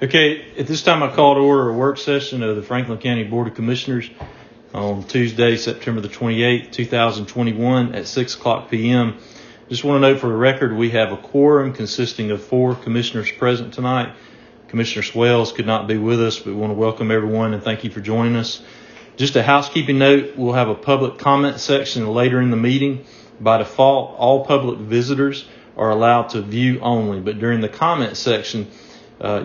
Okay, at this time I call to order a work session of the Franklin County Board of Commissioners on Tuesday, September the 28th, 2021 at 6 o'clock p.m. Just want to note for the record, we have a quorum consisting of 4 commissioners present tonight. Commissioner Swales could not be with us, but we want to welcome everyone and thank you for joining us. Just a housekeeping note, we'll have a public comment section later in the meeting. By default, all public visitors are allowed to view only, but during the comment section,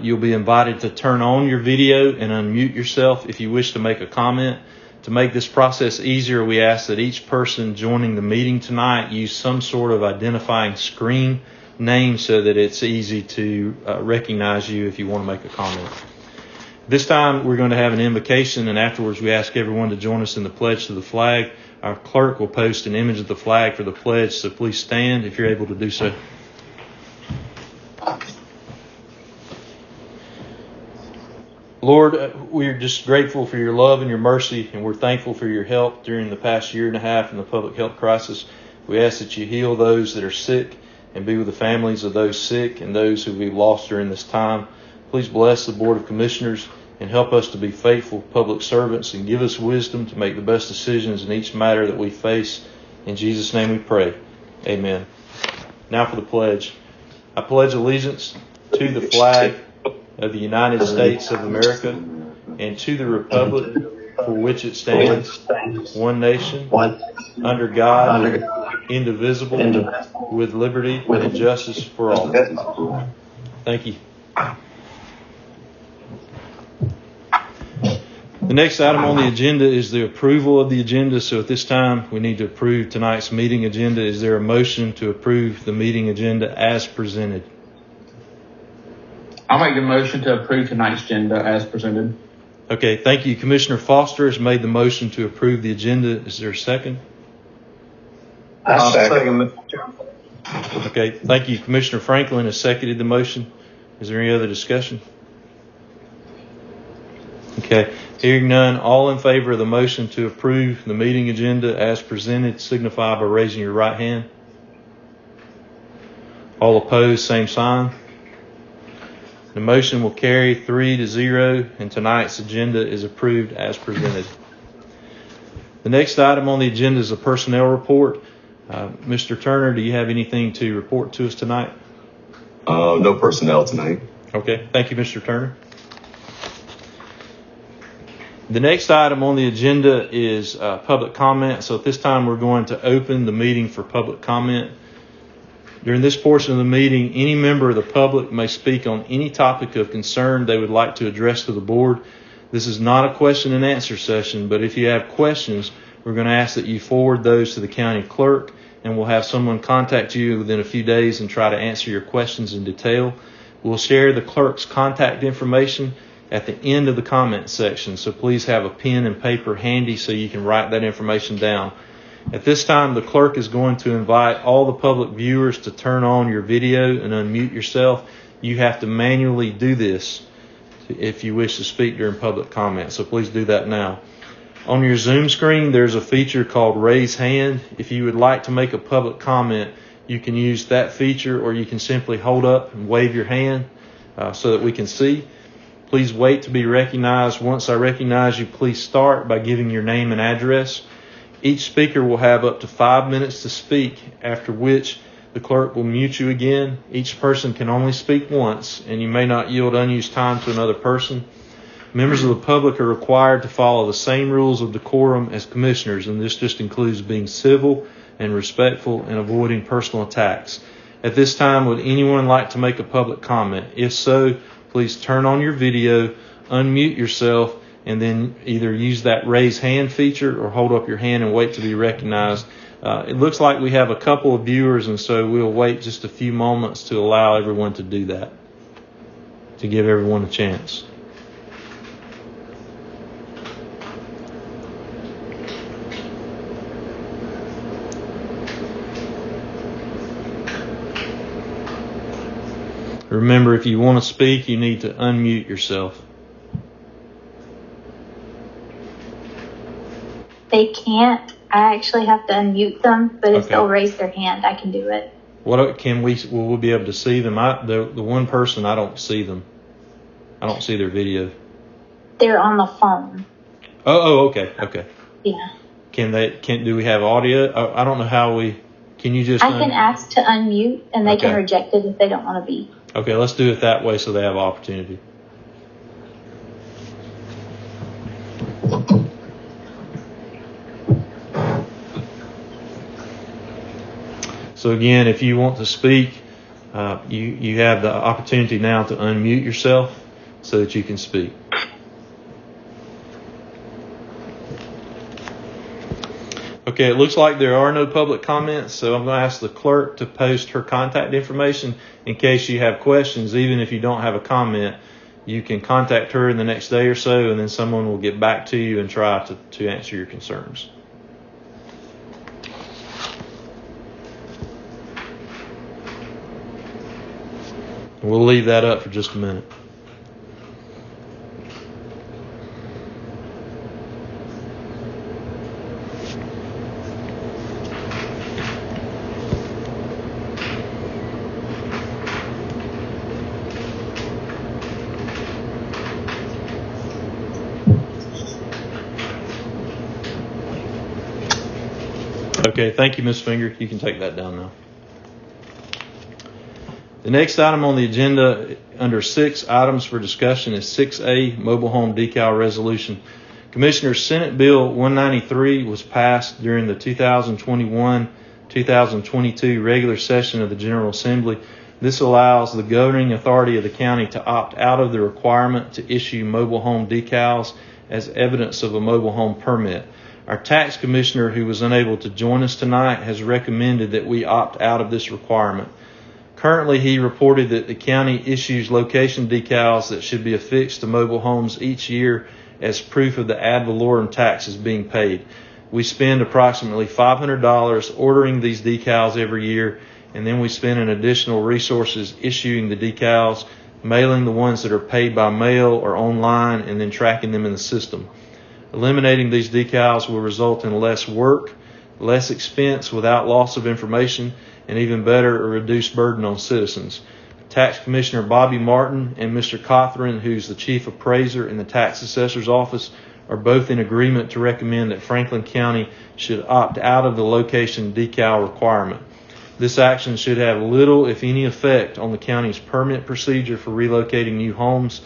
you'll be invited to turn on your video and unmute yourself if you wish to make a comment. To make this process easier, we ask that each person joining the meeting tonight use some sort of identifying screen name so that it's easy to recognize you if you want to make a comment. This time we're going to have an invocation, and afterwards we ask everyone to join us in the pledge to the flag. Our clerk will post an image of the flag for the pledge, so please stand if you're able to do so. Lord, we're just grateful for your love and your mercy, and we're thankful for your help during the past year and a half in the public health crisis. We ask that you heal those that are sick and be with the families of those sick and those who we've lost during this time. Please bless the Board of Commissioners and help us to be faithful public servants and give us wisdom to make the best decisions in each matter that we face. In Jesus' name we pray. Amen. Now for the pledge. I pledge allegiance to the flag of the United States of America and to the republic for which it stands, one nation, under God, indivisible, with liberty and justice for all. Thank you. The next item on the agenda is the approval of the agenda. So at this time, we need to approve tonight's meeting agenda. Is there a motion to approve the meeting agenda as presented? I'll make the motion to approve tonight's agenda as presented. Okay, thank you. Commissioner Foster has made the motion to approve the agenda. Is there a second? I'll second. Okay, thank you. Commissioner Franklin has seconded the motion. Is there any other discussion? Okay, hearing none, all in favor of the motion to approve the meeting agenda as presented, signify by raising your right hand. All opposed, same sign. The motion will carry 3-0, and tonight's agenda is approved as presented. The next item on the agenda is a personnel report. Mr. Turner, do you have anything to report to us tonight? No personnel tonight. Okay, thank you, Mr. Turner. The next item on the agenda is public comment. So at this time, we're going to open the meeting for public comment. During this portion of the meeting, any member of the public may speak on any topic of concern they would like to address to the board. This is not a question and answer session, but if you have questions, we're going to ask that you forward those to the county clerk, and we'll have someone contact you within a few days and try to answer your questions in detail. We'll share the clerk's contact information at the end of the comment section, so please have a pen and paper handy so you can write that information down. At this time, the clerk is going to invite all the public viewers to turn on your video and unmute yourself. You have to manually do this if you wish to speak during public comment, so please do that now. On your Zoom screen, there's a feature called Raise Hand. If you would like to make a public comment, you can use that feature, or you can simply hold up and wave your hand so that we can see. Please wait to be recognized. Once I recognize you, please start by giving your name and address. Each speaker will have up to 5 minutes to speak, after which the clerk will mute you again. Each person can only speak once, and you may not yield unused time to another person. Members of the public are required to follow the same rules of decorum as commissioners, and this just includes being civil and respectful and avoiding personal attacks. At this time, would anyone like to make a public comment? If so, please turn on your video, unmute yourself, and then either use that raise hand feature or hold up your hand and wait to be recognized. It looks like we have a couple of viewers, and so we'll wait just a few moments to allow everyone to do that, to give everyone a chance. Remember, if you want to speak, you need to unmute yourself. They can't. I actually have to unmute them, but if they'll raise their hand, I can do it. What can we? Will we be able to see them? The one person, I don't see them. I don't see their video. They're on the phone. Okay. Yeah. Do we have audio? I don't know how can you just? I can ask to unmute, and they can Okay. reject it if they don't want to be. Okay, let's do it that way so they have opportunity. So again, if you want to speak, you have the opportunity now to unmute yourself so that you can speak. Okay, it looks like there are no public comments, so I'm going to ask the clerk to post her contact information in case you have questions. Even if you don't have a comment, you can contact her in the next day or so, and then someone will get back to you and try to answer your concerns. We'll leave that up for just a minute. Okay, thank you, Ms. Finger. You can take that down now. The next item on the agenda under 6 items for discussion is 6A, mobile home decal resolution. Commissioners, Senate Bill 193 was passed during the 2021-2022 regular session of the General Assembly. This allows the governing authority of the county to opt out of the requirement to issue mobile home decals as evidence of a mobile home permit. Our tax commissioner, who was unable to join us tonight, has recommended that we opt out of this requirement. Currently, he reported that the county issues location decals that should be affixed to mobile homes each year as proof of the ad valorem taxes being paid. We spend approximately $500 ordering these decals every year, and then we spend an additional resources issuing the decals, mailing the ones that are paid by mail or online, and then tracking them in the system. Eliminating these decals will result in less work, less expense without loss of information, and even better, a reduced burden on citizens. Tax Commissioner Bobby Martin and Mr. Cothran, who's the Chief Appraiser in the Tax Assessor's Office, are both in agreement to recommend that Franklin County should opt out of the location decal requirement. This action should have little, if any, effect on the county's permit procedure for relocating new homes.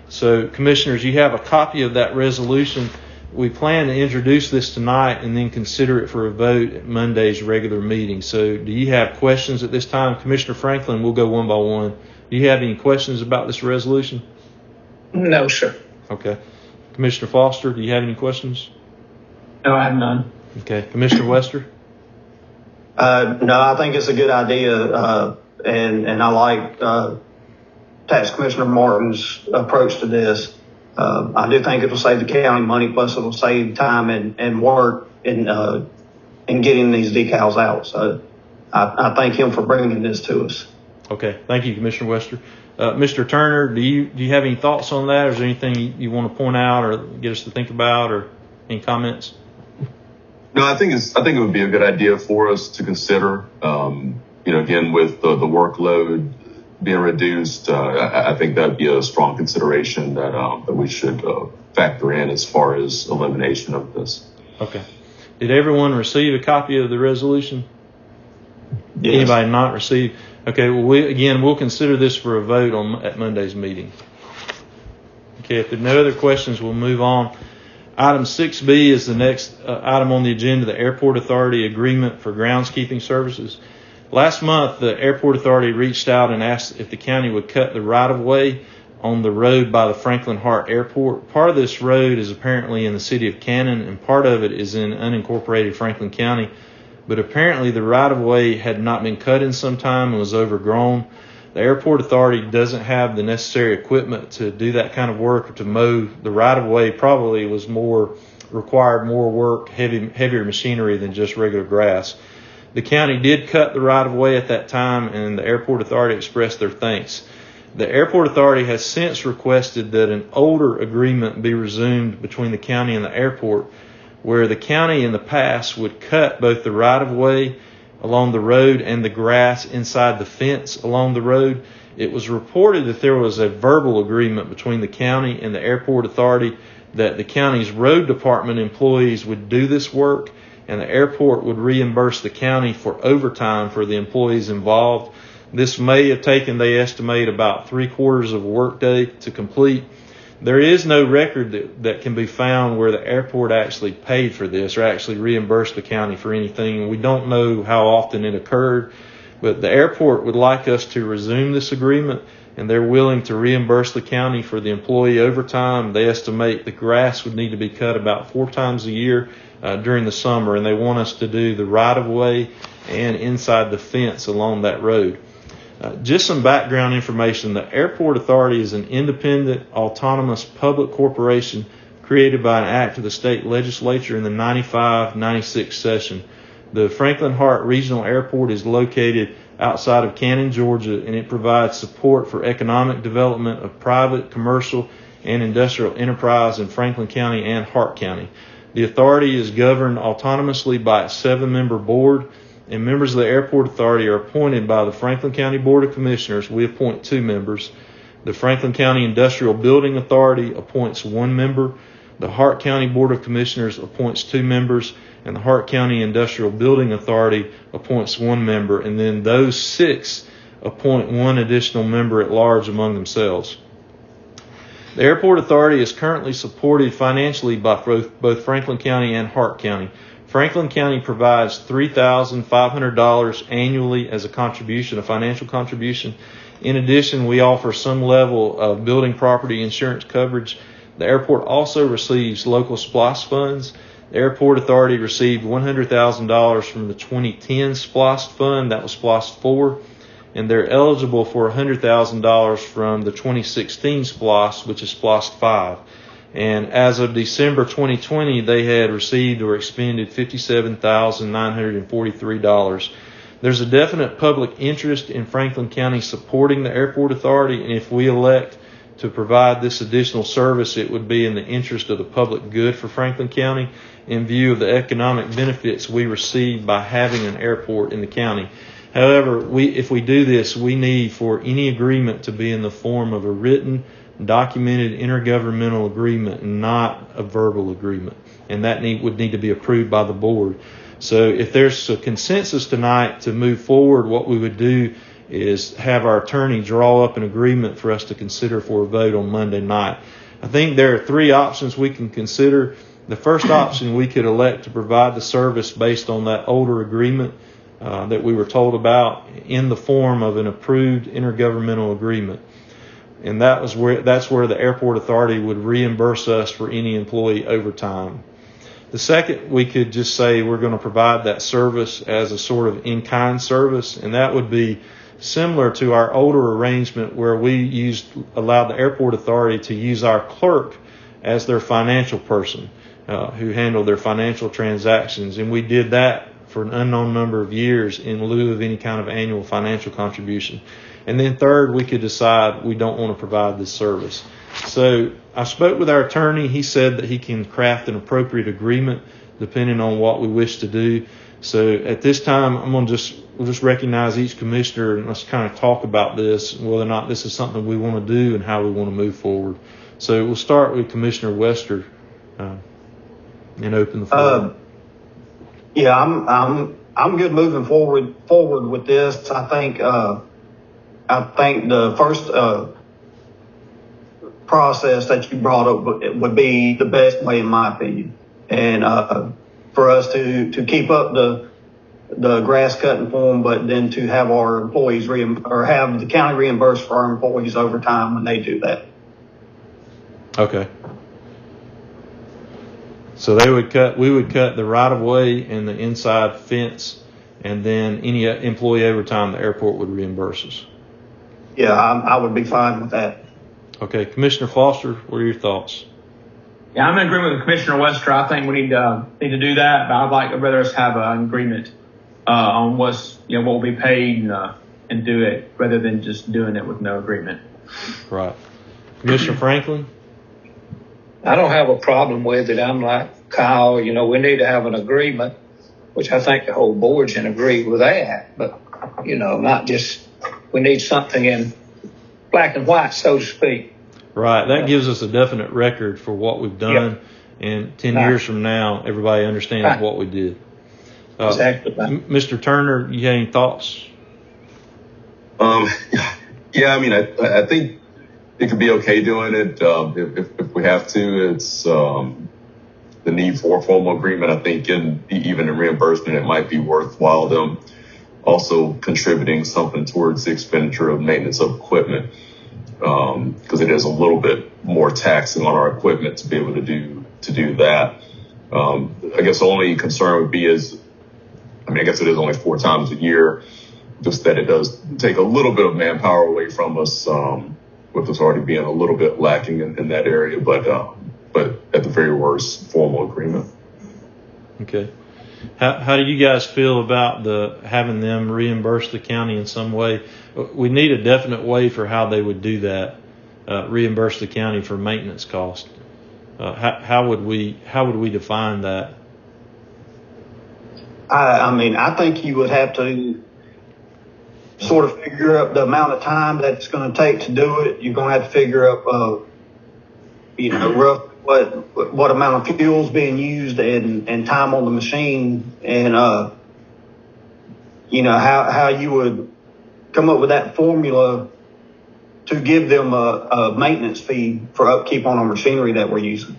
So, Commissioners, you have a copy of that resolution. We plan to introduce this tonight and then consider it for a vote at Monday's regular meeting. So do you have questions at this time? Commissioner Franklin, we'll go one by one. Do you have any questions about this resolution? No, sir. Okay. Commissioner Foster, do you have any questions? No, I have none. Okay. Commissioner Wester? No, I think it's a good idea, and I like Tax Commissioner Martin's approach to this. I do think it'll save the county money, plus it'll save time and work in getting these decals out. So I thank him for bringing this to us. Okay. Thank you, Commissioner Wester. Mr. Turner, do you have any thoughts on that? Or is there anything you want to point out or get us to think about, or any comments? No, I think it would be a good idea for us to consider. Again, with the workload being reduced, I think that'd be a strong consideration that we should factor in as far as elimination of this. Okay. Did everyone receive a copy of the resolution? Yes. Anybody not receive? Okay. Well, we'll consider this for a vote at Monday's meeting. Okay. If there are no other questions, we'll move on. Item 6B is the next item on the agenda, the Airport Authority Agreement for Groundskeeping Services. Last month, the Airport Authority reached out and asked if the county would cut the right-of-way on the road by the Franklin Hart Airport. Part of this road is apparently in the city of Cannon, and part of it is in unincorporated Franklin County. But apparently the right-of-way had not been cut in some time and was overgrown. The Airport Authority doesn't have the necessary equipment to do that kind of work, or to mow the right-of-way. Probably was required more work, heavier machinery than just regular grass. The county did cut the right-of-way at that time, and the Airport Authority expressed their thanks. The Airport Authority has since requested that an older agreement be resumed between the county and the airport, where the county in the past would cut both the right-of-way along the road and the grass inside the fence along the road. It was reported that there was a verbal agreement between the county and the airport authority that the county's road department employees would do this work, and the airport would reimburse the county for overtime for the employees involved. This may have taken, they estimate, about 3/4 of a workday to complete. There is no record that can be found where the airport actually paid for this or actually reimbursed the county for anything. We don't know how often it occurred, but the airport would like us to resume this agreement, and they're willing to reimburse the county for the employee overtime. They estimate the grass would need to be cut about 4 times a year during the summer, and they want us to do the right-of-way and inside the fence along that road. Just some background information. The Airport Authority is an independent, autonomous public corporation created by an act of the state legislature in the 95-96 session. The Franklin Hart Regional Airport is located outside of Cannon, Georgia, and it provides support for economic development of private, commercial, and industrial enterprise in Franklin County and Hart County. The authority is governed autonomously by a 7-member board, and members of the Airport Authority are appointed by the Franklin County Board of Commissioners. We appoint 2 members. The Franklin County Industrial Building Authority appoints 1 member. The Hart County Board of Commissioners appoints 2 members, and the Hart County Industrial Building Authority appoints 1 member, and then those 6 appoint 1 additional member at large among themselves. The Airport Authority is currently supported financially by both Franklin County and Hart County. Franklin County provides $3,500 annually as a contribution, a financial contribution. In addition, we offer some level of building property insurance coverage. The airport also receives local SPLOST funds. The Airport Authority received $100,000 from the 2010 SPLOST fund, that was SPLOST 4, and they're eligible for $100,000 from the 2016 SPLOST, which is SPLOST 5. And as of December 2020, they had received or expended $57,943. There's a definite public interest in Franklin County supporting the Airport Authority, and if we elect to provide this additional service, it would be in the interest of the public good for Franklin County in view of the economic benefits we receive by having an airport in the county. However, if we do this, we need for any agreement to be in the form of a written, documented intergovernmental agreement and not a verbal agreement, and that would need to be approved by the board. So if there's a consensus tonight to move forward, what we would do is have our attorney draw up an agreement for us to consider for a vote on Monday night. I think there are 3 options we can consider. The first option, we could elect to provide the service based on that older agreement that we were told about in the form of an approved intergovernmental agreement. And that's where the Airport Authority would reimburse us for any employee overtime. The second, we could just say we're going to provide that service as a sort of in-kind service, and that would be similar to our older arrangement where we allowed the Airport Authority to use our clerk as their financial person who handled their financial transactions, and we did that for an unknown number of years in lieu of any kind of annual financial contribution. And then third, we could decide we don't want to provide this service. So I spoke with our attorney. He said that he can craft an appropriate agreement depending on what we wish to do. So at this time, we'll just recognize each commissioner and let's kind of talk about this, whether or not this is something we want to do and how we want to move forward. So we'll start with Commissioner Wester and open the floor. Yeah, I'm good moving forward with this. I think the first process that you brought up would be the best way, in my opinion, and for us to keep up the grass cutting form, but then to have our employees have the county reimburse for our employees overtime when they do that. Okay. So we would cut the right of way and the inside fence, and then any employee overtime the airport would reimburse us. Yeah, I would be fine with that. Okay, Commissioner Foster, what are your thoughts? Yeah, I'm in agreement with Commissioner Wester. I think we need to do that, but I'd rather us have an agreement on what will be paid and do it rather than just doing it with no agreement. Right. Commissioner Franklin? I don't have a problem with it. I'm like Kyle, we need to have an agreement, which I think the whole board's in agree with that. But, not just, we need something in black and white, so to speak. Right. That gives us a definite record for what we've done. And 10 years from now, everybody understands what we did. Exactly. Mr. Turner, you have any thoughts? Yeah, I mean, I think it could be okay doing it if we have to. It's the need for a formal agreement. I think even in reimbursement, it might be worthwhile them also contributing something towards the expenditure of maintenance of equipment, because it is a little bit more taxing on our equipment to be able to do that. I guess the only concern would be I guess it is only 4 times a year, just that it does take a little bit of manpower away from us, with us already being a little bit lacking in that area, but at the very worst, formal agreement. Okay. How do you guys feel about having them reimburse the county in some way? We need a definite way for how they would do that, reimburse the county for maintenance cost. How would we define that? I think you would have to sort of figure up the amount of time that it's going to take to do it. You're going to have to figure up, roughly what amount of fuel is being used and time on the machine, and how you would come up with that formula to give them a maintenance fee for upkeep on our machinery that we're using.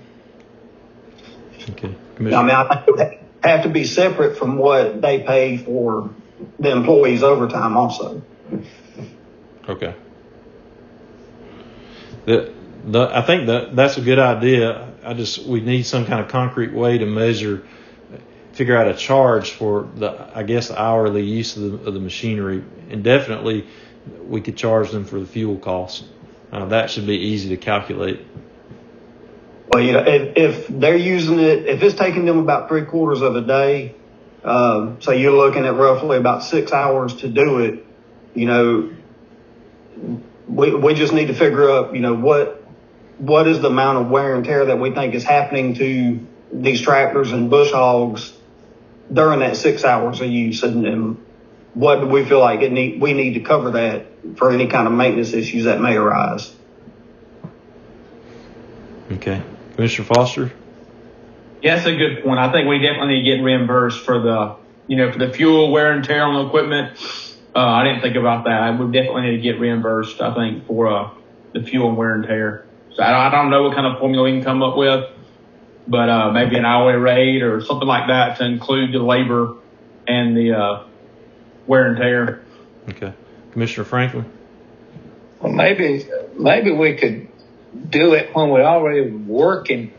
Okay. I think it would have to be separate from what they pay for the employees' overtime also. Okay. I think that's a good idea. We need some kind of concrete way to figure out a charge for the hourly use of the machinery, and definitely we could charge them for the fuel costs. That should be easy to calculate. Well, if they're using it, if it's taking them about 3/4 of a day, so you're looking at roughly about 6 hours to do it, we just need to figure out, what is the amount of wear and tear that we think is happening to these tractors and bush hogs during that 6 hours of use, and what do we feel like we need to cover that for any kind of maintenance issues that may arise. Okay. Commissioner Foster? Yeah, that's a good point. I think we definitely need to get reimbursed for the fuel wear and tear on the equipment. I didn't think about that. We definitely need to get reimbursed, I think, for the fuel and wear and tear. So I don't know what kind of formula we can come up with, but maybe an hourly rate or something like that to include the labor and the wear and tear. Okay. Commissioner Franklin? Well, maybe we could do it when we're already working.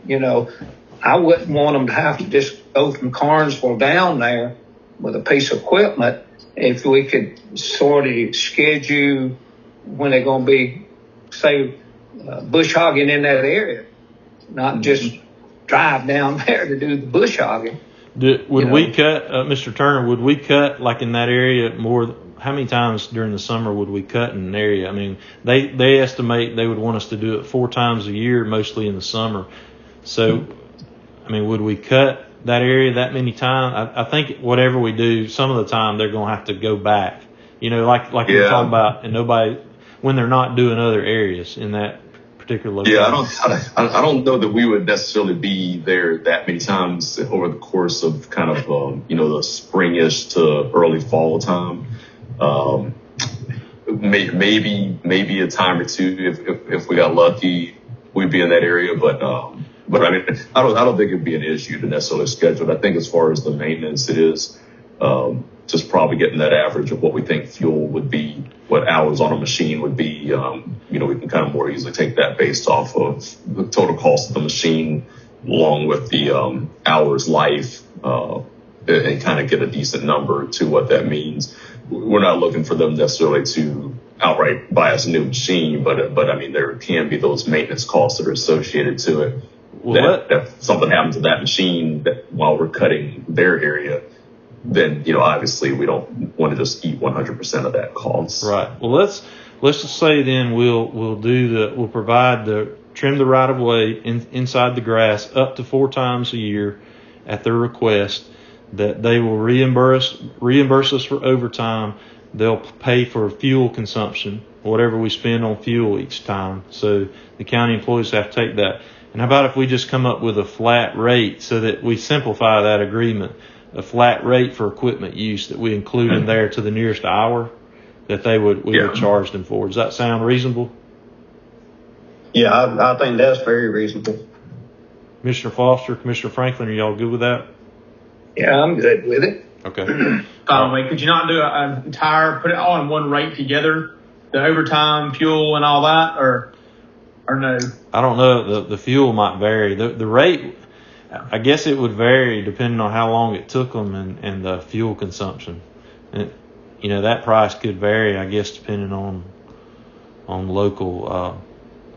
I wouldn't want them to have to just go from Carnesville down there with a piece of equipment. If we could sort of schedule when they're going to be, say, bush hogging in that area, not just drive down there to do the bush hogging. Would we cut, Mr. Turner, would we cut like in that area more? How many times during the summer would we cut in an area? I mean, they estimate they would want us to do it 4 times a year, mostly in the summer. So, would we cut that area that many times? I think whatever we do, some of the time they're going to have to go back. Like we were talking about, and when they're not doing other areas in that particular location. Yeah, I don't know that we would necessarily be there that many times over the course of kind of the springish to early fall time. Maybe a time or two if we got lucky, we'd be in that area. But I don't think it'd be an issue to necessarily schedule it. I think as far as the maintenance, it is just probably getting that average of what we think fuel would be, what hours on a machine would be. We can kind of more easily take that based off of the total cost of the machine, along with the hours life, and kind of get a decent number to what that means. We're not looking for them necessarily to outright buy us a new machine, but there can be those maintenance costs that are associated to it. Well, if something happens to that machine while we're cutting their area, then obviously we don't want to just eat 100% of that cost. Right. Well, let's just say then we'll provide trim the right of way inside the grass up to 4 times a year at their request. That they will reimburse us for overtime, they'll pay for fuel consumption, whatever we spend on fuel each time. So the county employees have to take that. And how about if we just come up with a flat rate so that we simplify that agreement, a flat rate for equipment use that we include in there to the nearest hour that we would charge them for. Does that sound reasonable? Yeah, I think that's very reasonable. Commissioner Foster, Commissioner Franklin, are y'all good with that? Yeah, I'm good with it. Okay. Wait, could you not do an entire, put it all in one rate together? The overtime, fuel, and all that, or no? I don't know. The fuel might vary. The rate, I guess it would vary depending on how long it took them and the fuel consumption. And, that price could vary, I guess, depending on local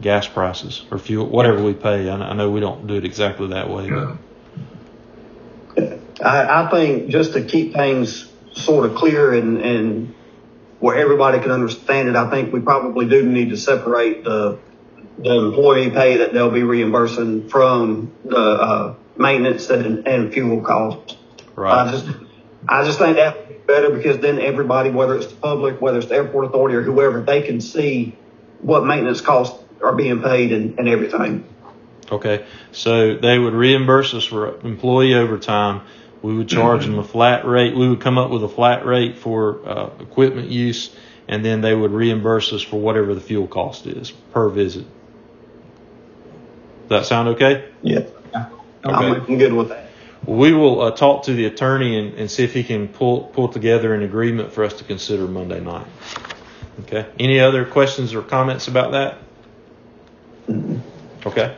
gas prices or fuel, whatever we pay. I know we don't do it exactly that way, but. I think just to keep things sort of clear and where everybody can understand it, I think we probably do need to separate the employee pay that they'll be reimbursing from the maintenance and fuel costs. Right. I just think that would be better, because then everybody, whether it's the public, whether it's the airport authority or whoever, they can see what maintenance costs are being paid and everything. Okay. So they would reimburse us for employee overtime. We would charge them a flat rate. We would come up with a flat rate for equipment use, and then they would reimburse us for whatever the fuel cost is per visit. Does that sound okay? Yeah. Okay. I'm good with that. Well, we will talk to the attorney and see if he can pull together an agreement for us to consider Monday night. Okay. Any other questions or comments about that? Okay.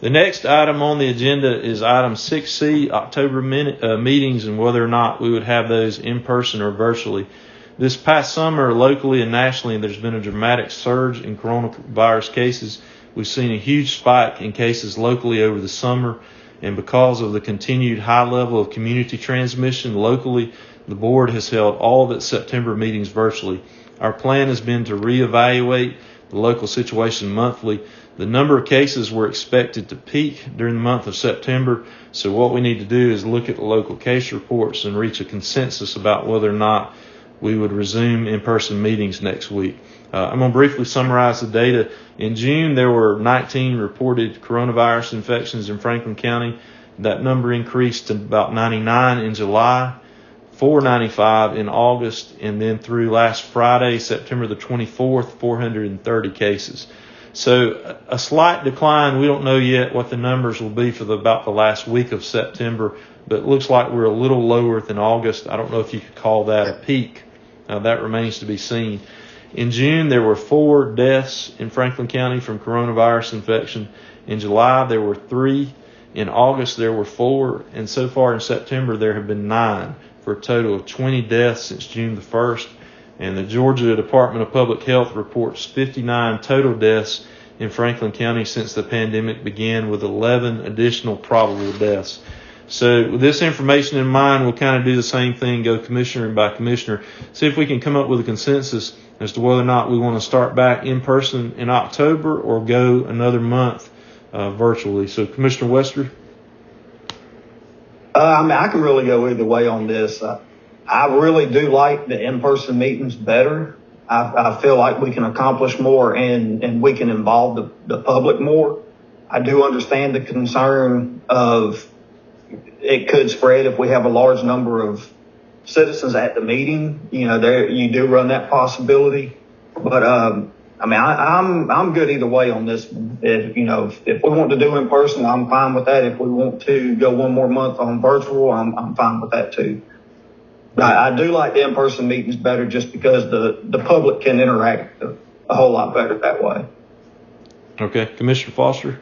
The next item on the agenda is item 6C, October meetings, and whether or not we would have those in person or virtually. This past summer, locally and nationally, there's been a dramatic surge in coronavirus cases. We've seen a huge spike in cases locally over the summer, and because of the continued high level of community transmission locally, the board has held all of its September meetings virtually. Our plan has been to reevaluate the local situation monthly. The number of cases were expected to peak during the month of September, so what we need to do is look at the local case reports and reach a consensus about whether or not we would resume in-person meetings next week. I'm going to briefly summarize the data. In June, there were 19 reported coronavirus infections in Franklin County. That number increased to about 99 in July, 495 in August, and then through last Friday, September the 24th, 430 cases. So a slight decline. We don't know yet what the numbers will be for about the last week of September, but it looks like we're a little lower than August. I don't know if you could call that a peak. That remains to be seen. In June, there were 4 deaths in Franklin County from coronavirus infection. In July, there were 3. In August, there were 4. And so far in September, there have been 9, for a total of 20 deaths since June the 1st. And the Georgia Department of Public Health reports 59 total deaths in Franklin County since the pandemic began, with 11 additional probable deaths. So with this information in mind, we'll kind of do the same thing, go commissioner by commissioner, see if we can come up with a consensus as to whether or not we want to start back in person in October or go another month virtually. So Commissioner Wester? I can really go either way on this. I really do like the in-person meetings better. I feel like we can accomplish more and we can involve the public more. I do understand the concern of it could spread if we have a large number of citizens at the meeting. You do run that possibility. But I'm good either way on this. If we want to do in person, I'm fine with that. If we want to go one more month on virtual, I'm fine with that too. I do like the in-person meetings better, just because the public can interact a whole lot better that way. Okay, Commissioner Foster.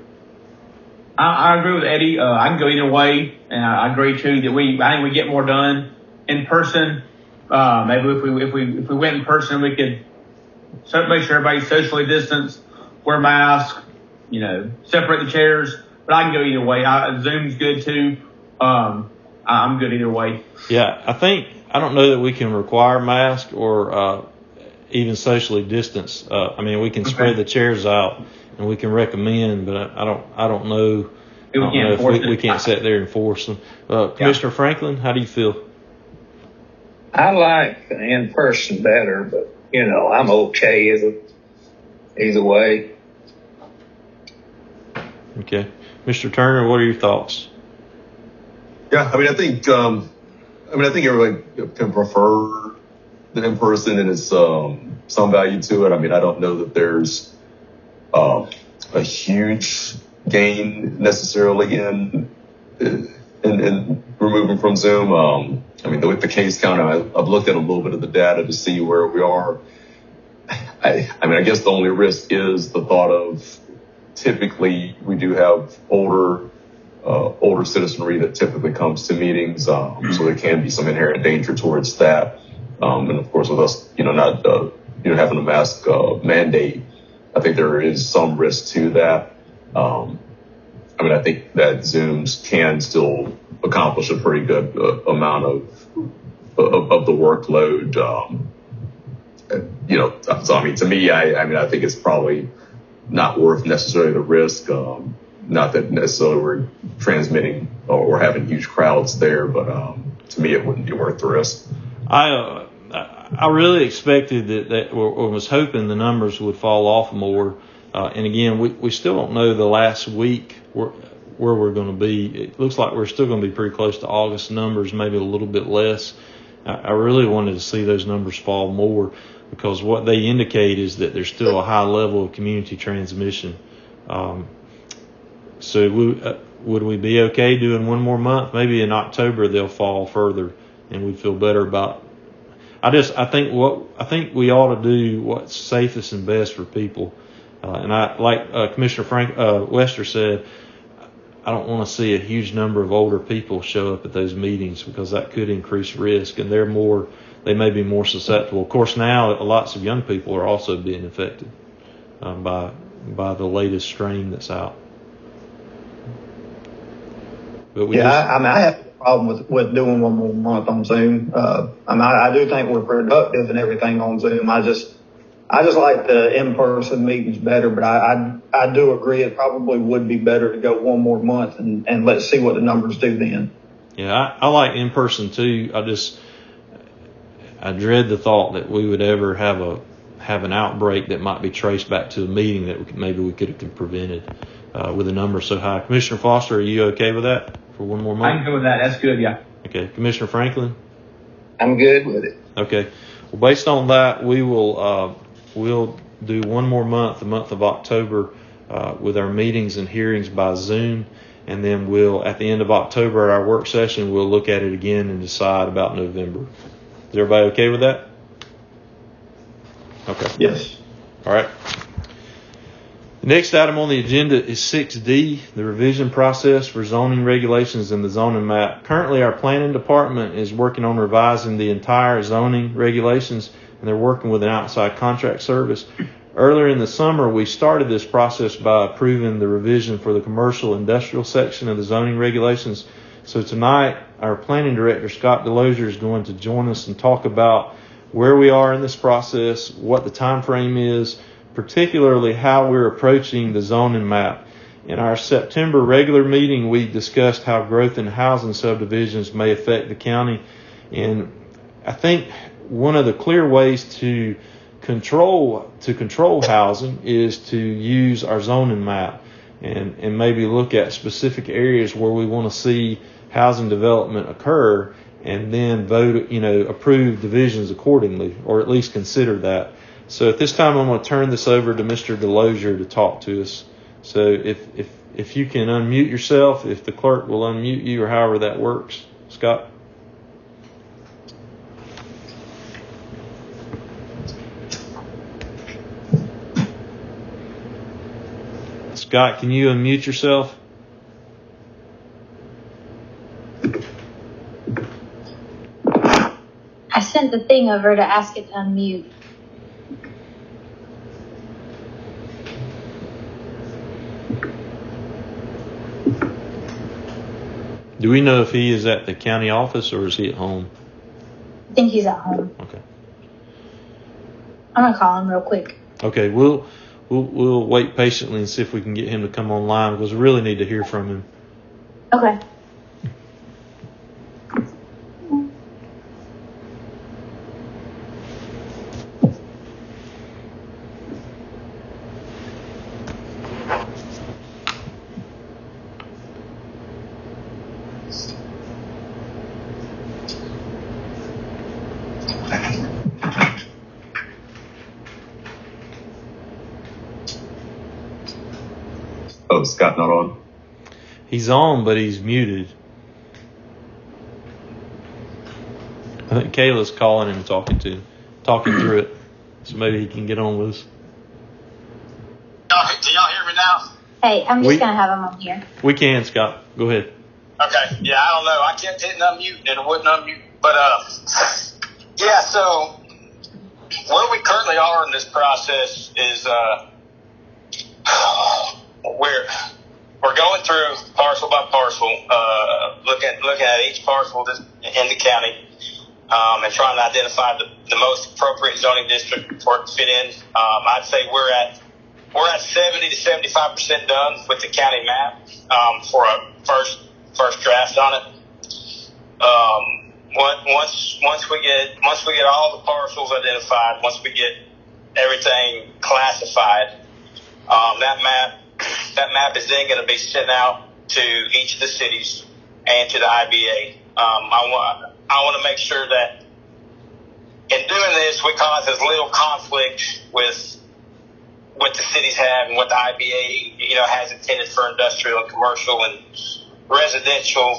I agree with Eddie. I can go either way, and I agree too that I think we get more done in person. Maybe if we went in person, we could make sure everybody's socially distanced, wear masks, separate the chairs. But I can go either way. Zoom's good too. I'm good either way. Yeah, I don't know that we can require masks or even socially distance. We can spread the chairs out and we can recommend, but I don't know. We can't sit there and force them. Commissioner Franklin, how do you feel? I like in person better, but I'm okay either way. Okay. Mr. Turner, what are your thoughts? Yeah, I think everybody can prefer the in person, and it's some value to it. I don't know that there's a huge gain necessarily in removing from Zoom. With the case count, I've looked at a little bit of the data to see where we are. I guess the only risk is the thought of typically we do have older citizenry that typically comes to meetings, so there can be some inherent danger towards that. And of course, with us, not having a mask mandate, I think there is some risk to that. I think that Zooms can still accomplish a pretty good amount of the workload. So to me, I think it's probably not worth necessarily the risk. Not that necessarily we're transmitting or having huge crowds there, but to me, it wouldn't be worth the risk. I really expected that or was hoping the numbers would fall off more. And again, we still don't know the last week where we're going to be. It looks like we're still going to be pretty close to August numbers, maybe a little bit less. I really wanted to see those numbers fall more because what they indicate is that there's still a high level of community transmission. So would we be okay doing one more month? Maybe in October they'll fall further, and we'd feel better about. I think we ought to do what's safest and best for people. And like Commissioner Wester said, I don't want to see a huge number of older people show up at those meetings because that could increase risk, and they may be more susceptible. Of course, now lots of young people are also being affected by the latest strain that's out. But I have a problem with doing one more month on Zoom. I do think we're productive and everything on Zoom. I just like the in-person meetings better, but I do agree it probably would be better to go one more month and let's see what the numbers do then. Yeah, I like in-person too. I dread the thought that we would ever have an outbreak that might be traced back to a meeting that maybe we could have prevented with a number so high. Commissioner Foster, are you okay with that for one more month? I can go with that. That's good, yeah. Okay. Commissioner Franklin? I'm good with it. Okay. Well, based on that, we'll do one more month, the month of October, with our meetings and hearings by Zoom. And then at the end of October, at our work session, we'll look at it again and decide about November. Is everybody okay with that? Okay. Yes. All right. The next item on the agenda is 6D, the revision process for zoning regulations in the zoning map. Currently, our planning department is working on revising the entire zoning regulations, and they're working with an outside contract service. Earlier in the summer, we started this process by approving the revision for the commercial industrial section of the zoning regulations. So tonight, our planning director, Scott Delosier, is going to join us and talk about where we are in this process, what the time frame is, particularly how we're approaching the zoning map. In our September regular meeting, we discussed how growth in housing subdivisions may affect the county. And I think one of the clear ways to control housing is to use our zoning map and maybe look at specific areas where we want to see housing development occur and then approve divisions accordingly, or at least consider that. So at this time, I'm going to turn this over to Mr. Delosier to talk to us. So if you can unmute yourself, if the clerk will unmute you, or however that works. Scott? Scott, can you unmute yourself? I sent the thing over to ask it to unmute. Do we know if he is at the county office or is he at home? I think he's at home. Okay. I'm gonna call him real quick. Okay, we'll wait patiently and see if we can get him to come online because we really need to hear from him. Okay. Oh, Scott not on? He's on, but he's muted. I think Kayla's calling him, talking through it. So maybe he can get on with us. Can y'all hear me now? Hey, I'm just going to have him on here. We can, Scott. Go ahead. Okay. Yeah, I don't know. I kept hitting unmute and it wouldn't unmute. But, yeah, so where we currently are in this process is we're going through parcel by parcel, looking at each parcel in the county, and trying to identify the most appropriate zoning district for it to fit in. I'd say we're at 70 to 75% done with the county map for a first draft on it. Once we get all the parcels identified, once we get everything classified, that map is then going to be sent out to each of the cities and to the IBA. I want to make sure that in doing this, we cause as little conflict with what the cities have and what the IBA, has intended for industrial and commercial and residential